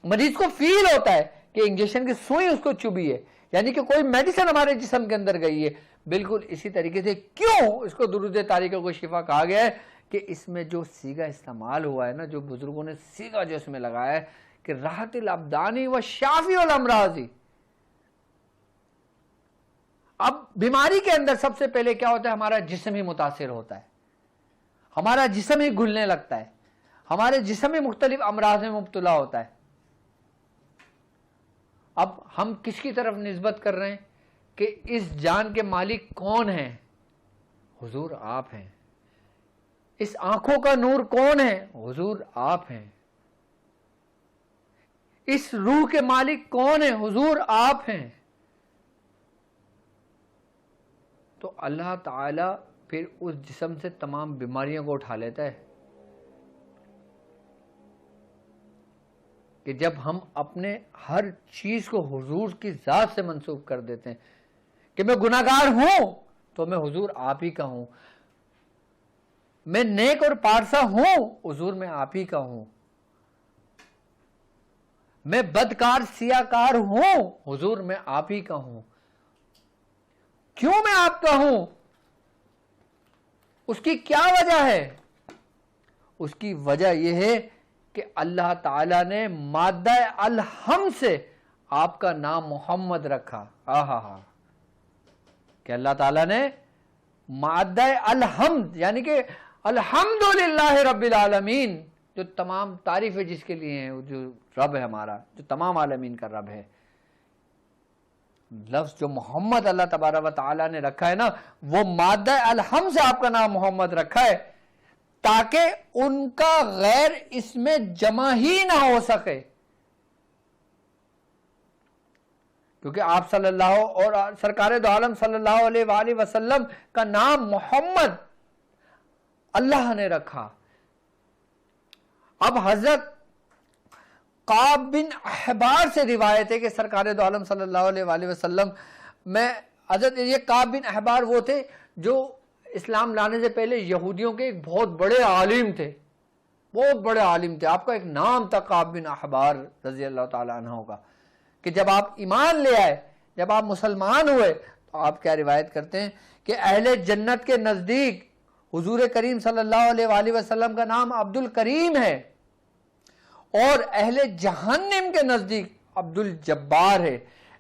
مریض کو فیل ہوتا ہے کہ انجیکشن کی سوئی اس کو چبھی ہے, یعنی کہ کوئی میڈیسن ہمارے جسم کے اندر گئی ہے. بالکل اسی طریقے سے کیوں اس کو درود تاریکیہ کو شفا کہا گیا ہے کہ اس میں جو صیغہ استعمال ہوا ہے نا, جو بزرگوں نے صیغہ جو اس میں لگایا ہے کہ راحت الابدانی و شافی الامراضی. اب بیماری کے اندر سب سے پہلے کیا ہوتا ہے, ہمارا جسم ہی متاثر ہوتا ہے, ہمارا جسم ہی گھلنے لگتا ہے, ہمارے جسم ہی مختلف امراض میں مبتلا ہوتا ہے. اب ہم کس کی طرف نسبت کر رہے ہیں کہ اس جان کے مالک کون ہیں؟ حضور آپ ہیں. اس آنکھوں کا نور کون ہے؟ حضور آپ ہیں. اس روح کے مالک کون ہے؟ حضور آپ ہیں. تو اللہ تعالی پھر اس جسم سے تمام بیماریوں کو اٹھا لیتا ہے کہ جب ہم اپنے ہر چیز کو حضور کی ذات سے منسوب کر دیتے ہیں کہ میں گناہگار ہوں تو میں حضور آپ ہی کا ہوں, میں نیک اور پارسا ہوں حضور میں آپ ہی کا ہوں, میں بدکار سیاکار ہوں حضور میں آپ ہی کا ہوں. کیوں میں آپ کا ہوں؟ اس کی کیا وجہ ہے؟ اس کی وجہ یہ ہے کہ اللہ تعالیٰ نے مادہ الحم سے آپ کا نام محمد رکھا. کہ اللہ تعالیٰ نے مادہ الحمد یعنی کہ الحمدللہ رب العالمین, جو تمام تعریفیں جس کے لیے ہیں, جو رب ہے ہمارا, جو تمام عالمین کا رب ہے, لفظ جو محمد اللہ تبارک و تعالیٰ نے رکھا ہے نا, وہ مادہ الحم سے آپ کا نام محمد رکھا ہے تاکہ ان کا غیر اس میں جمع ہی نہ ہو سکے. کیونکہ آپ صلی اللہ اور سرکار دو عالم صلی اللہ علیہ وآلہ وسلم کا نام محمد اللہ نے رکھا. اب حضرت قعب بن احبار سے روایت ہے کہ سرکار دو عالم صلی اللہ علیہ وآلہ وسلم میں حضرت یہ قعب بن احبار وہ تھے جو اسلام لانے سے پہلے یہودیوں کے ایک بہت بڑے عالم تھے, بہت بڑے عالم تھے. آپ کا ایک نام تھا قعب بن احبار رضی اللہ تعالیٰ عنہ کا. کہ جب آپ ایمان لے آئے، جب آپ مسلمان ہوئے، تو آپ کیا روایت کرتے ہیں کہ اہل جنت کے نزدیک حضور کریم صلی اللہ علیہ وآلہ وسلم کا نام عبد الکریم ہے، اور اہل جہنم کے نزدیک عبد الجبار ہے،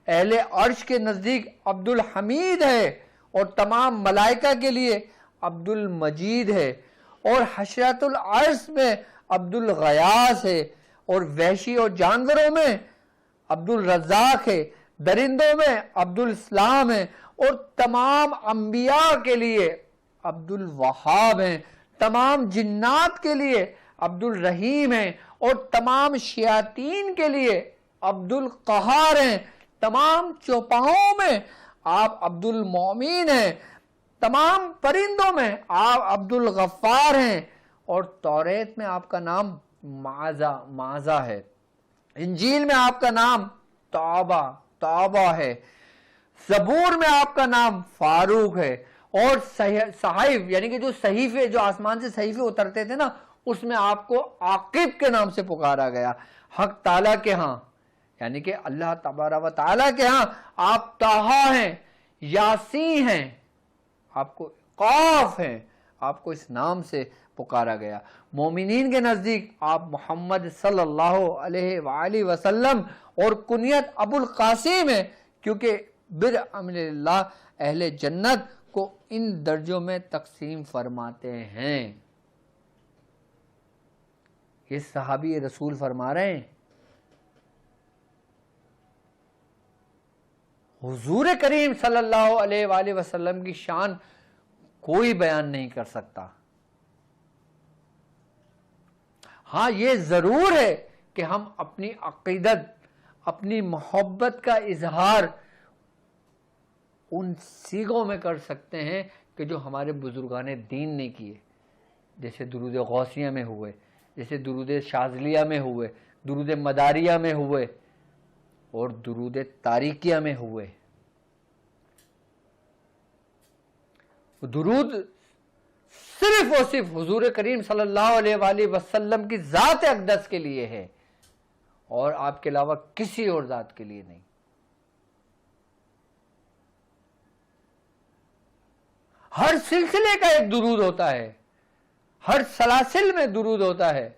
اہل عرش کے نزدیک عبد الحمید ہے، اور تمام ملائکہ کے لیے عبد المجید ہے، اور حشرات العرش میں عبد الغیاث ہے، اور وحشی اور جانوروں میں عبد الرزاق ہے، درندوں میں عبد الاسلام ہے، اور تمام انبیاء کے لیے عبد الوہاب ہیں، تمام جنات کے لیے عبد الرحیم ہیں، اور تمام شیاطین کے لیے عبد القہار ہیں، تمام چوپاؤں میں آپ عبد المومین ہیں، تمام پرندوں میں آپ عبد الغفار ہیں، اور توریت میں آپ کا نام معزہ ہے، انجیل میں آپ کا نام توبہ ہے، زبور میں آپ کا نام فاروق ہے، اور صحائف یعنی کہ جو صحیفے، جو آسمان سے صحیفے اترتے تھے نا، اس میں آپ کو عاقب کے نام سے پکارا گیا۔ حق تعالیٰ کے ہاں یعنی کہ اللہ تبارک و تعالیٰ کے ہاں آپ طٰہٰ ہیں، یاسین ہیں، آپ کو قاف ہیں، آپ کو اس نام سے پکارا گیا۔ مومنین کے نزدیک آپ محمد صلی اللہ علیہ وآلہ وسلم اور کنیت ابو القاسم ہے، کیونکہ برحمد اللہ اہل جنت کو ان درجوں میں تقسیم فرماتے ہیں۔ یہ صحابی رسول فرما رہے ہیں، حضور کریم صلی اللہ علیہ وآلہ وسلم کی شان کوئی بیان نہیں کر سکتا۔ ہاں یہ ضرور ہے کہ ہم اپنی عقیدت، اپنی محبت کا اظہار ان سیغوں میں کر سکتے ہیں کہ جو ہمارے بزرگان دین نے کیے، جیسے درود غوثیہ میں ہوئے، جیسے درود شاذلیہ میں ہوئے، درود مداریہ میں ہوئے، اور درود تاریکیہ میں ہوئے۔ درود صرف اور صرف حضور کریم صلی اللہ علیہ وآلہ وسلم کی ذات اقدس کے لیے ہے، اور آپ کے علاوہ کسی اور ذات کے لیے نہیں۔ ہر سلسلے کا ایک درود ہوتا ہے، ہر سلاسل میں درود ہوتا ہے،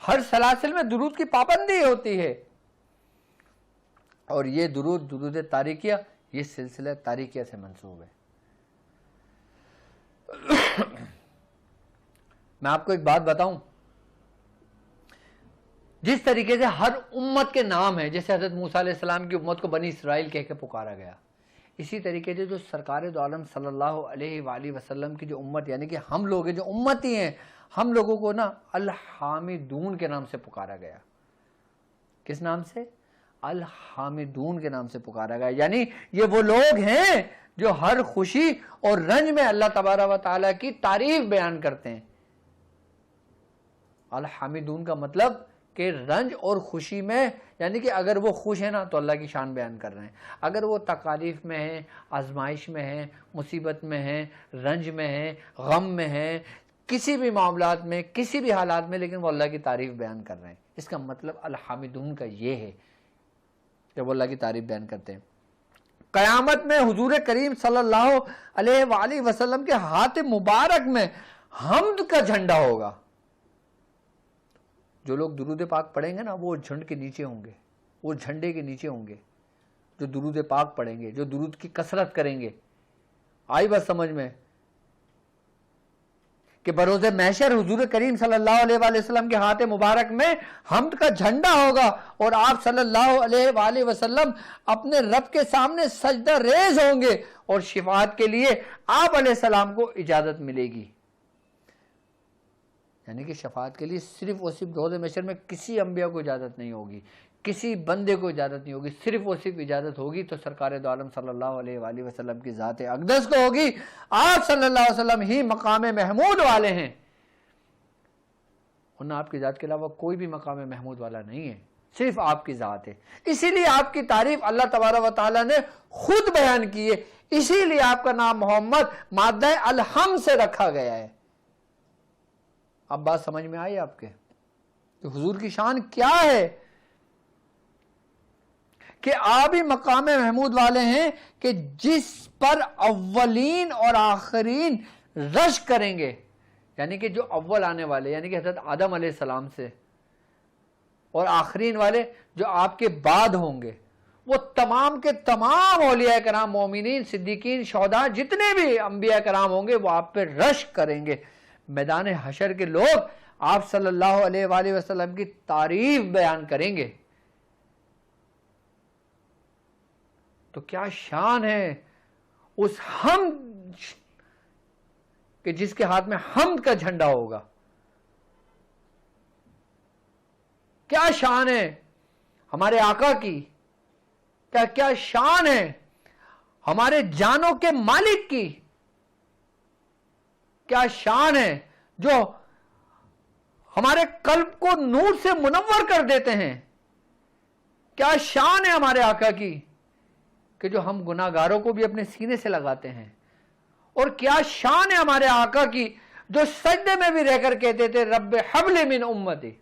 ہر سلاسل میں درود کی پابندی ہوتی ہے، اور یہ درود تاریکیہ، یہ سلسلہ تاریکیہ سے منسوب ہے۔ میں آپ کو ایک بات بتاؤں، جس طریقے سے ہر امت کے نام ہیں، جیسے حضرت موسیٰ علیہ السلام کی امت کو بنی اسرائیل کہہ کے پکارا گیا، اسی طریقے سے جو سرکار دو عالم صلی اللہ علیہ وآلہ وسلم کی جو امت یعنی کہ ہم لوگ ہیں، جو امتی ہیں، ہم لوگوں کو نا الحامدون کے نام سے پکارا گیا۔ کس نام سے؟ الحامدون کے نام سے پکارا گیا، یعنی یہ وہ لوگ ہیں جو ہر خوشی اور رنج میں اللہ تبارک و تعالیٰ کی تعریف بیان کرتے ہیں۔ الحامدون کا مطلب کہ رنج اور خوشی میں، یعنی کہ اگر وہ خوش ہیں نا تو اللہ کی شان بیان کر رہے ہیں، اگر وہ تکالیف میں ہیں، آزمائش میں ہیں، مصیبت میں ہیں، رنج میں ہیں، غم میں ہیں، کسی بھی معاملات میں، کسی بھی حالات میں، لیکن وہ اللہ کی تعریف بیان کر رہے ہیں۔ اس کا مطلب الحامدون کا یہ ہے کہ وہ اللہ کی تعریف بیان کرتے ہیں۔ قیامت میں حضور کریم صلی اللہ علیہ وآلہ وسلم کے ہاتھ مبارک میں حمد کا جھنڈا ہوگا۔ جو لوگ درود پاک پڑھیں گے نا، وہ جھنڈ کے نیچے ہوں گے، وہ جھنڈے کے نیچے ہوں گے، جو درود پاک پڑھیں گے، جو درود کی کثرت کریں گے۔ آئی بات سمجھ میں کہ بروز محشر حضور کریم صلی اللہ علیہ وآلہ وسلم کے ہاتھ مبارک میں حمد کا جھنڈا ہوگا، اور آپ صلی اللہ علیہ وآلہ وسلم اپنے رب کے سامنے سجدہ ریز ہوں گے، اور شفاعت کے لیے آپ علیہ السلام کو اجازت ملے گی۔ یعنی کہ شفاعت کے لیے صرف اور صرف روز محشر میں کسی انبیاء کو اجازت نہیں ہوگی، کسی بندے کو اجازت نہیں ہوگی، صرف اور صرف اجازت ہوگی تو سرکار دو عالم صلی اللہ علیہ وآلہ وسلم کی ذات اقدس کو ہوگی۔ آپ صلی اللہ علیہ وسلم ہی مقام محمود والے ہیں، ورنہ آپ کی ذات کے علاوہ کوئی بھی مقام محمود والا نہیں ہے، صرف آپ کی ذات ہے۔ اسی لیے آپ کی تعریف اللہ تبارک و تعالیٰ نے خود بیان کی ہے، اسی لیے آپ کا نام محمد مادہ الحمد سے رکھا گیا ہے۔ اب بات سمجھ میں آئی آپ کے کہ حضور کی شان کیا ہے، کہ آپ ہی مقام محمود والے ہیں کہ جس پر اولین اور آخرین رش کریں گے، یعنی کہ جو اول آنے والے یعنی کہ حضرت آدم علیہ السلام سے، اور آخرین والے جو آپ کے بعد ہوں گے، وہ تمام کے تمام اولیاء کرام، مومنین، صدیقین، شہداء، جتنے بھی انبیاء کرام ہوں گے وہ آپ پہ رش کریں گے۔ میدان حشر کے لوگ آپ صلی اللہ علیہ وآلہ وسلم کی تعریف بیان کریں گے۔ تو کیا شان ہے اس حمد کہ جس کے ہاتھ میں حمد کا جھنڈا ہوگا، کیا شان ہے ہمارے آقا کی، کیا شان ہے ہمارے جانوں کے مالک کی، کیا شان ہے جو ہمارے قلب کو نور سے منور کر دیتے ہیں، کیا شان ہے ہمارے آقا کی کہ جو ہم گناہگاروں کو بھی اپنے سینے سے لگاتے ہیں، اور کیا شان ہے ہمارے آقا کی جو سجدے میں بھی رہ کر کہتے تھے رب حبل من امتی،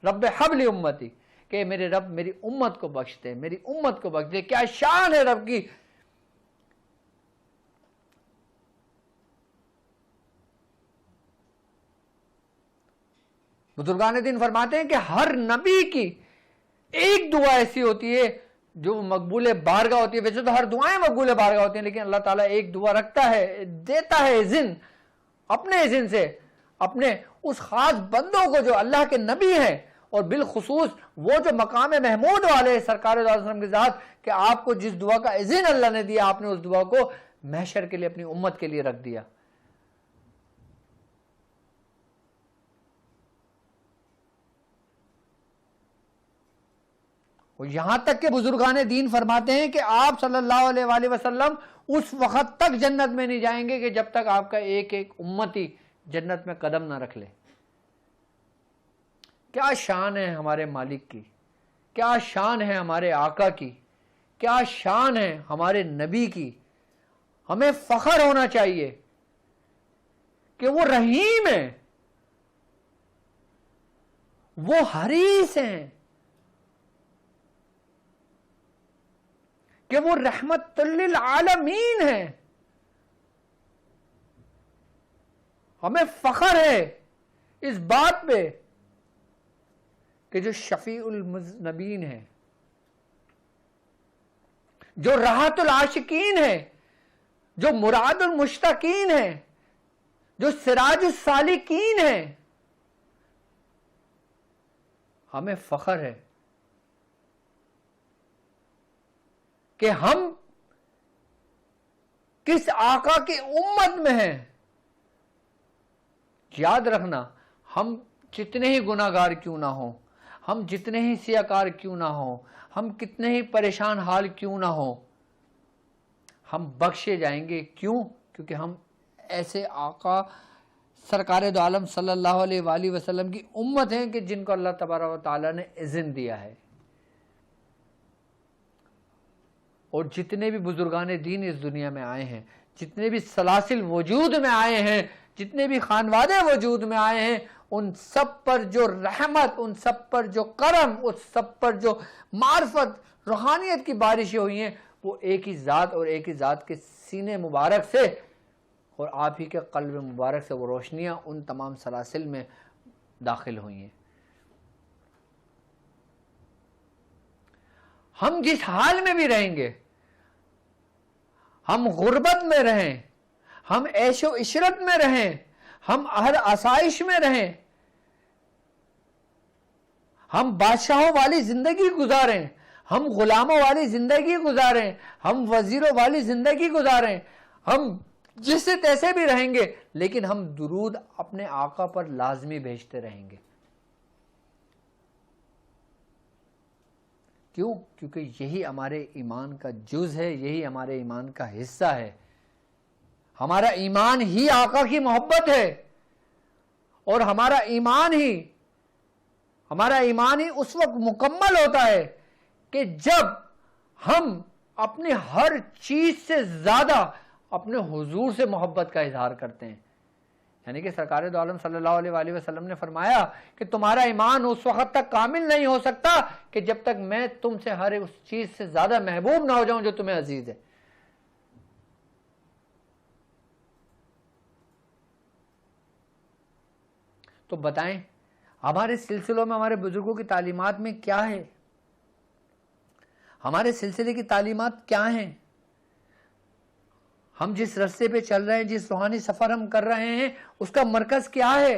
رب حبل امتی، کہ میرے رب میری امت کو بخش دے، میری امت کو بخش دے۔ کیا شان ہے رب کی۔ بزرگان دین فرماتے ہیں کہ ہر نبی کی ایک دعا ایسی ہوتی ہے جو مقبول بارگاہ ہوتی ہے۔ ویسے تو ہر دعائیں مقبول بارگاہ ہوتی ہیں، لیکن اللہ تعالیٰ ایک دعا رکھتا ہے، دیتا ہے اذن، اپنے اذن سے اپنے اس خاص بندوں کو جو اللہ کے نبی ہیں، اور بالخصوص وہ جو مقام محمود والے سرکار دو عالم وسلم کے ذات، کہ آپ کو جس دعا کا اذن اللہ نے دیا، آپ نے اس دعا کو محشر کے لیے اپنی امت کے لیے رکھ دیا۔ اور یہاں تک کہ بزرگان دین فرماتے ہیں کہ آپ صلی اللہ علیہ وآلہ وسلم اس وقت تک جنت میں نہیں جائیں گے کہ جب تک آپ کا ایک ایک امتی جنت میں قدم نہ رکھ لے۔ کیا شان ہے ہمارے مالک کی، کیا شان ہے ہمارے آقا کی، کیا شان ہے ہمارے نبی کی۔ ہمیں فخر ہونا چاہیے کہ وہ رحیم ہیں، وہ حریص ہیں، کہ وہ رحمت للعالمین ہیں۔ ہمیں فخر ہے اس بات پہ کہ جو شفیع المذنبین ہے، جو راحت العاشقین ہے، جو مراد المشتاقین ہے، جو سراج السالکین ہے، ہمیں فخر ہے کہ ہم کس آقا کی امت میں ہیں۔ یاد رکھنا، ہم جتنے ہی گناہگار کیوں نہ ہوں، ہم جتنے ہی سیاکار کیوں نہ ہوں، ہم کتنے ہی پریشان حال کیوں نہ ہوں، ہم بخشے جائیں گے۔ کیوں؟ کیونکہ ہم ایسے آقا سرکار دو عالم صلی اللہ علیہ وآلہ وسلم کی امت ہیں کہ جن کو اللہ تبارک و تعالیٰ نے اذن دیا ہے۔ اور جتنے بھی بزرگان دین اس دنیا میں آئے ہیں، جتنے بھی سلاسل وجود میں آئے ہیں، جتنے بھی خانوادے وجود میں آئے ہیں، ان سب پر جو رحمت، ان سب پر جو کرم، ان سب پر جو معرفت، روحانیت کی بارشیں ہوئی ہیں، وہ ایک ہی ذات اور ایک ہی ذات کے سینے مبارک سے اور آپ ہی کے قلب مبارک سے وہ روشنیاں ان تمام سلاسل میں داخل ہوئی ہیں۔ ہم جس حال میں بھی رہیں گے، ہم غربت میں رہیں، ہم عیش و عشرت میں رہیں، ہم ہر آسائش میں رہیں، ہم بادشاہوں والی زندگی گزاریں، ہم غلاموں والی زندگی گزاریں، ہم وزیروں والی زندگی گزاریں، ہم جس تیسے بھی رہیں گے، لیکن ہم درود اپنے آقا پر لازمی بھیجتے رہیں گے۔ کیوں؟ کیونکہ یہی ہمارے ایمان کا جز ہے، یہی ہمارے ایمان کا حصہ ہے۔ ہمارا ایمان ہی آقا کی محبت ہے، اور ہمارا ایمان ہی اس وقت مکمل ہوتا ہے کہ جب ہم اپنی ہر چیز سے زیادہ اپنے حضور سے محبت کا اظہار کرتے ہیں۔ یعنی کہ سرکار دو عالم صلی اللہ علیہ وآلہ وسلم نے فرمایا کہ تمہارا ایمان اس وقت تک کامل نہیں ہو سکتا کہ جب تک میں تم سے ہر اس چیز سے زیادہ محبوب نہ ہو جاؤں جو تمہیں عزیز ہے. تو بتائیں ہمارے سلسلوں میں ہمارے بزرگوں کی تعلیمات میں کیا ہے؟ ہمارے سلسلے کی تعلیمات کیا ہیں؟ ہم جس رستے پہ چل رہے ہیں، جس روحانی سفر ہم کر رہے ہیں، اس کا مرکز کیا ہے؟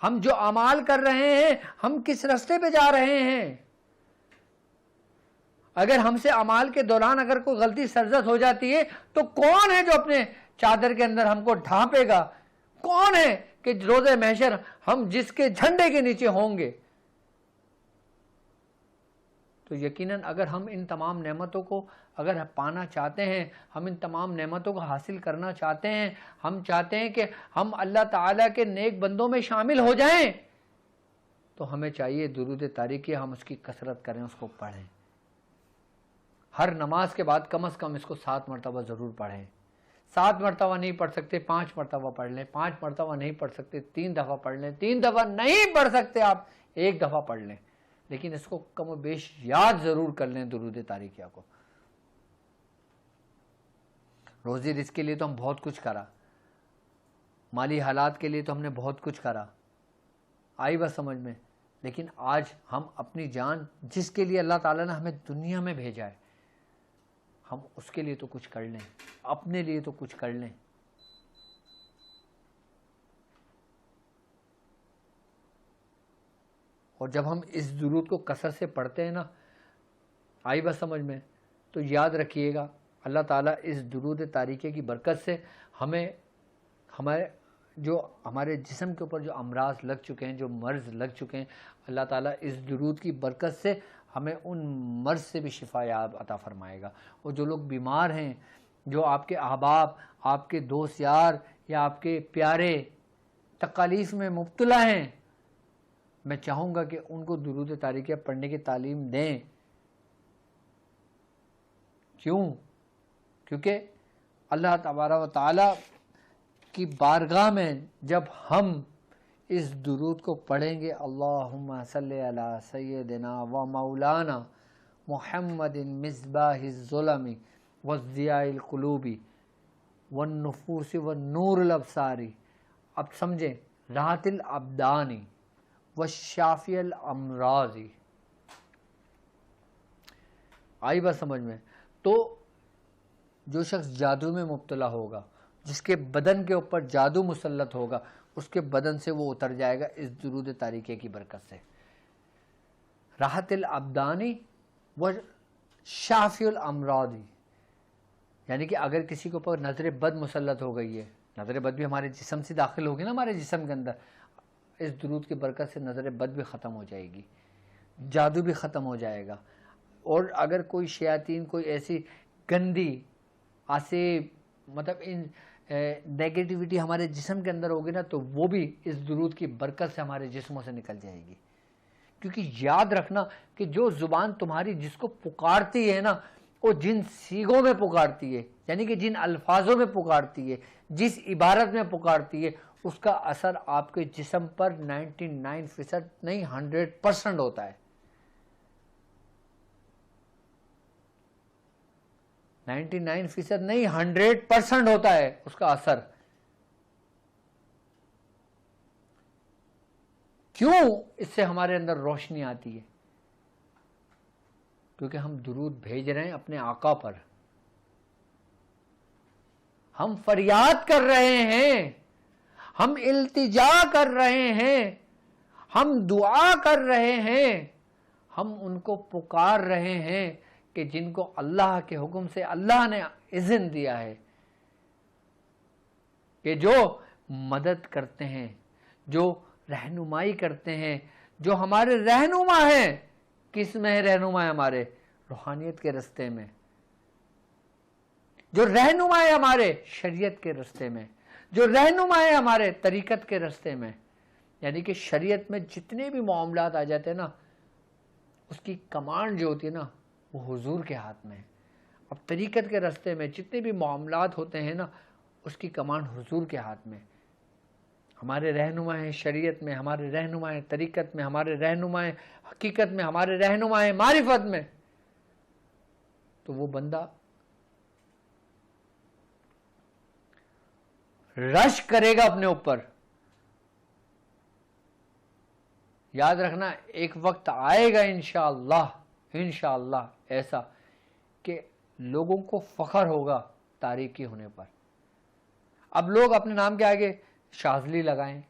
ہم جو اعمال کر رہے ہیں، ہم کس رستے پہ جا رہے ہیں؟ اگر ہم سے اعمال کے دوران اگر کوئی غلطی سرزد ہو جاتی ہے تو کون ہے جو اپنے چادر کے اندر ہم کو ڈھانپے گا؟ کون ہے کہ روز محشر ہم جس کے جھنڈے کے نیچے ہوں گے؟ تو یقیناً اگر ہم ان تمام نعمتوں کو اگر پانا چاہتے ہیں، ہم ان تمام نعمتوں کو حاصل کرنا چاہتے ہیں، ہم چاہتے ہیں کہ ہم اللہ تعالیٰ کے نیک بندوں میں شامل ہو جائیں، تو ہمیں چاہیے درود تاریخی ہم اس کی کثرت کریں، اس کو پڑھیں. ہر نماز کے بعد کم از کم اس کو 7 مرتبہ ضرور پڑھیں. 7 مرتبہ نہیں پڑھ سکتے 5 مرتبہ پڑھ لیں، 5 مرتبہ نہیں پڑھ سکتے 3 دفعہ پڑھ لیں، 3 دفعہ نہیں پڑھ سکتے آپ 1 دفعہ پڑھ لیں، لیکن اس کو کم و بیش یاد ضرور کر لیں درود تاریخیہ کو. روزی رزق کے لیے تو ہم بہت کچھ کرا، مالی حالات کے لیے تو ہم نے بہت کچھ کرا، آئی بس سمجھ میں، لیکن آج ہم اپنی جان جس کے لیے اللہ تعالیٰ نے ہمیں دنیا میں بھیجا ہے، ہم اس کے لیے تو کچھ کر لیں، اپنے لیے تو کچھ کر لیں. اور جب ہم اس درود کو کثرت سے پڑھتے ہیں نا، آئی بس سمجھ میں، تو یاد رکھیے گا اللہ تعالیٰ اس درود تاریخی کی برکت سے ہمیں ہمارے جسم کے اوپر جو امراض لگ چکے ہیں، جو مرض لگ چکے ہیں، اللہ تعالیٰ اس درود کی برکت سے ہمیں ان مرض سے بھی شفا یاب عطا فرمائے گا. اور جو لوگ بیمار ہیں، جو آپ کے احباب، آپ کے دوست یار یا آپ کے پیارے تکالیف میں مبتلا ہیں، میں چاہوں گا کہ ان کو درود تاریخیہ پڑھنے کی تعلیم دیں. کیوں؟ کیونکہ اللہ تبارک و تعالی کی بارگاہ میں جب ہم اس درود کو پڑھیں گے، اللہم صلی علی سیدنا و مولانا محمد مصباح الظلم وضیاء القلوب والنفوس والنور الابصار، اب سمجھیں، راحت الابدان والشافی الامراض. آئی بات سمجھ میں؟ تو جو شخص جادو میں مبتلا ہوگا، جس کے بدن کے اوپر جادو مسلط ہوگا، اس کے بدن سے وہ اتر جائے گا اس درود تاریخی کی برکت سے. راحت الابدانی و شافی الامراض، یعنی کہ اگر کسی کے اوپر نظر بد مسلط ہو گئی ہے، نظر بد بھی ہمارے جسم سے داخل ہوگی نا، ہمارے جسم کے اندر، اس درود کی برکت سے نظر بد بھی ختم ہو جائے گی، جادو بھی ختم ہو جائے گا. اور اگر کوئی شیاطین، کوئی ایسی گندی مطلب ان نیگیٹیوٹی ہمارے جسم کے اندر ہوگی نا، تو وہ بھی اس درود کی برکت سے ہمارے جسموں سے نکل جائے گی. کیونکہ یاد رکھنا کہ جو زبان تمہاری جس کو پکارتی ہے نا، وہ جن سیغوں میں پکارتی ہے، یعنی کہ جن الفاظوں میں پکارتی ہے، جس عبارت میں پکارتی ہے، اس کا اثر آپ کے جسم پر 99% نہیں 100% ہوتا ہے. 99% نہیں 100% ہوتا ہے اس کا اثر. کیوں؟ اس سے ہمارے اندر روشنی آتی ہے، کیونکہ ہم درود بھیج رہے ہیں اپنے آقا پر، ہم فریاد کر رہے ہیں، ہم التجا کر رہے ہیں، ہم دعا کر رہے ہیں، ہم ان کو پکار رہے ہیں کہ جن کو اللہ کے حکم سے اللہ نے اذن دیا ہے کہ جو مدد کرتے ہیں، جو رہنمائی کرتے ہیں، جو ہمارے رہنما ہیں. کس میں ہے رہنما؟ ہے ہمارے روحانیت کے رستے میں. جو رہنما ہے ہمارے شریعت کے رستے میں، جو رہنما ہے ہمارے طریقت کے رستے میں. یعنی کہ شریعت میں جتنے بھی معاملات آ جاتے ہیں نا، اس کی کمانڈ جو ہوتی ہے نا، وہ حضور کے ہاتھ میں ہے. اب طریقت کے رستے میں جتنے بھی معاملات ہوتے ہیں نا، اس کی کمانڈ حضور کے ہاتھ میں. ہمارے رہنما ہیں شریعت میں، ہمارے رہنما ہیں طریقت میں، ہمارے رہنما ہیں حقیقت میں، ہمارے رہنما ہیں معرفت میں، تو وہ بندہ رش کرے گا اپنے اوپر. یاد رکھنا ایک وقت آئے گا انشاءاللہ ایسا کہ لوگوں کو فخر ہوگا تاریکی ہونے پر. اب لوگ اپنے نام کے آگے شاذلی لگائیں،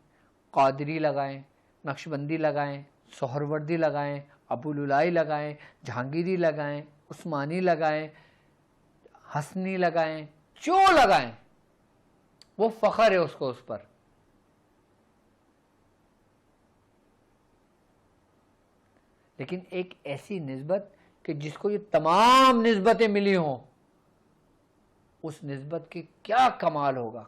قادری لگائیں، نقشبندی لگائیں، سہروردی لگائیں، ابوالعلائی لگائیں، جہانگیری لگائیں، عثمانی لگائیں، حسنی لگائیں، جو لگائیں، وہ فخر ہے اس کو اس پر. لیکن ایک ایسی نسبت کہ جس کو یہ تمام نسبتیں ملی ہوں، اس نسبت کی کیا کمال ہوگا.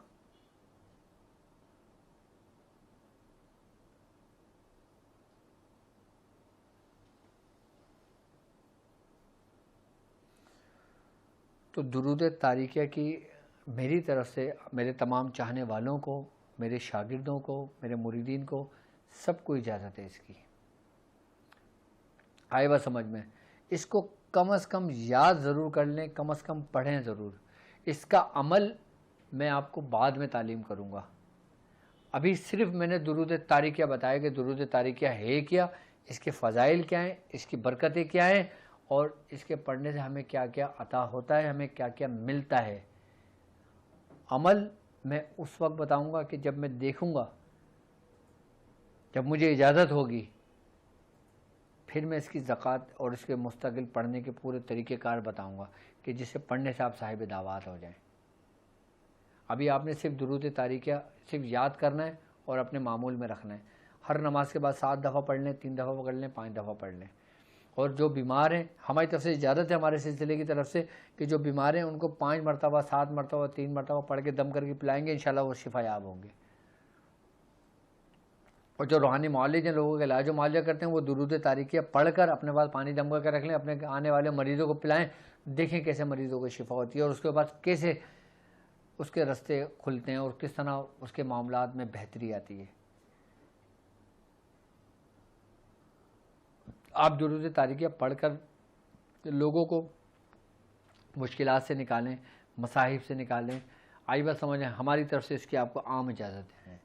تو درود تاریکیہ کی میری طرف سے میرے تمام چاہنے والوں کو، میرے شاگردوں کو، میرے مریدین کو، سب کو اجازت ہے اس کی. آئے بات سمجھ میں. اس کو کم از کم یاد ضرور کر لیں، کم از کم پڑھیں ضرور. اس کا عمل میں آپ کو بعد میں تعلیم کروں گا. ابھی صرف میں نے درود تاریکیہ بتایا کہ درود تاریکیہ ہے کیا، اس کے فضائل کیا ہیں، اس کی برکتیں کیا ہیں، اور اس کے پڑھنے سے ہمیں کیا کیا عطا ہوتا ہے، ہمیں کیا کیا ملتا ہے. عمل میں اس وقت بتاؤں گا کہ جب میں دیکھوں گا، جب مجھے اجازت ہوگی، پھر میں اس کی زکوٰۃ اور اس کے مستقل پڑھنے کے پورے طریقہ کار بتاؤں گا کہ جس سے پڑھنے سے آپ صاحب دعوات ہو جائیں. ابھی آپ نے صرف درود تاریکیہ صرف یاد کرنا ہے اور اپنے معمول میں رکھنا ہے. ہر نماز کے بعد 7 دفعہ پڑھ لیں، 3 دفعہ پڑھ لیں، 5 دفعہ پڑھ لیں. اور جو بیمار ہیں، ہماری طرف سے اجازت ہے، ہمارے سلسلے کی طرف سے کہ جو بیمار ہیں ان کو 5 مرتبہ 7 مرتبہ 3 مرتبہ پڑھ کے دم کر کے پلائیں گے، انشاءاللہ وہ شفا یاب ہوں گے. اور جو روحانی معالج ہیں، لوگوں کا علاج و معالجہ کرتے ہیں، وہ درود تاریکیہ پڑھ کر اپنے پاس پانی دم کر کے رکھ لیں، اپنے آنے والے مریضوں کو پلائیں. دیکھیں کیسے مریضوں کو شفا ہوتی ہے اور اس کے بعد کیسے اس کے رستے کھلتے ہیں اور کس طرح اس کے معاملات میں بہتری آتی ہے. آپ درود تاریکیہ پڑھ کر لوگوں کو مشکلات سے نکالیں، مصاحب سے نکالیں. آئی بات سمجھیں، ہماری طرف سے اس کی آپ کو عام اجازت ہے.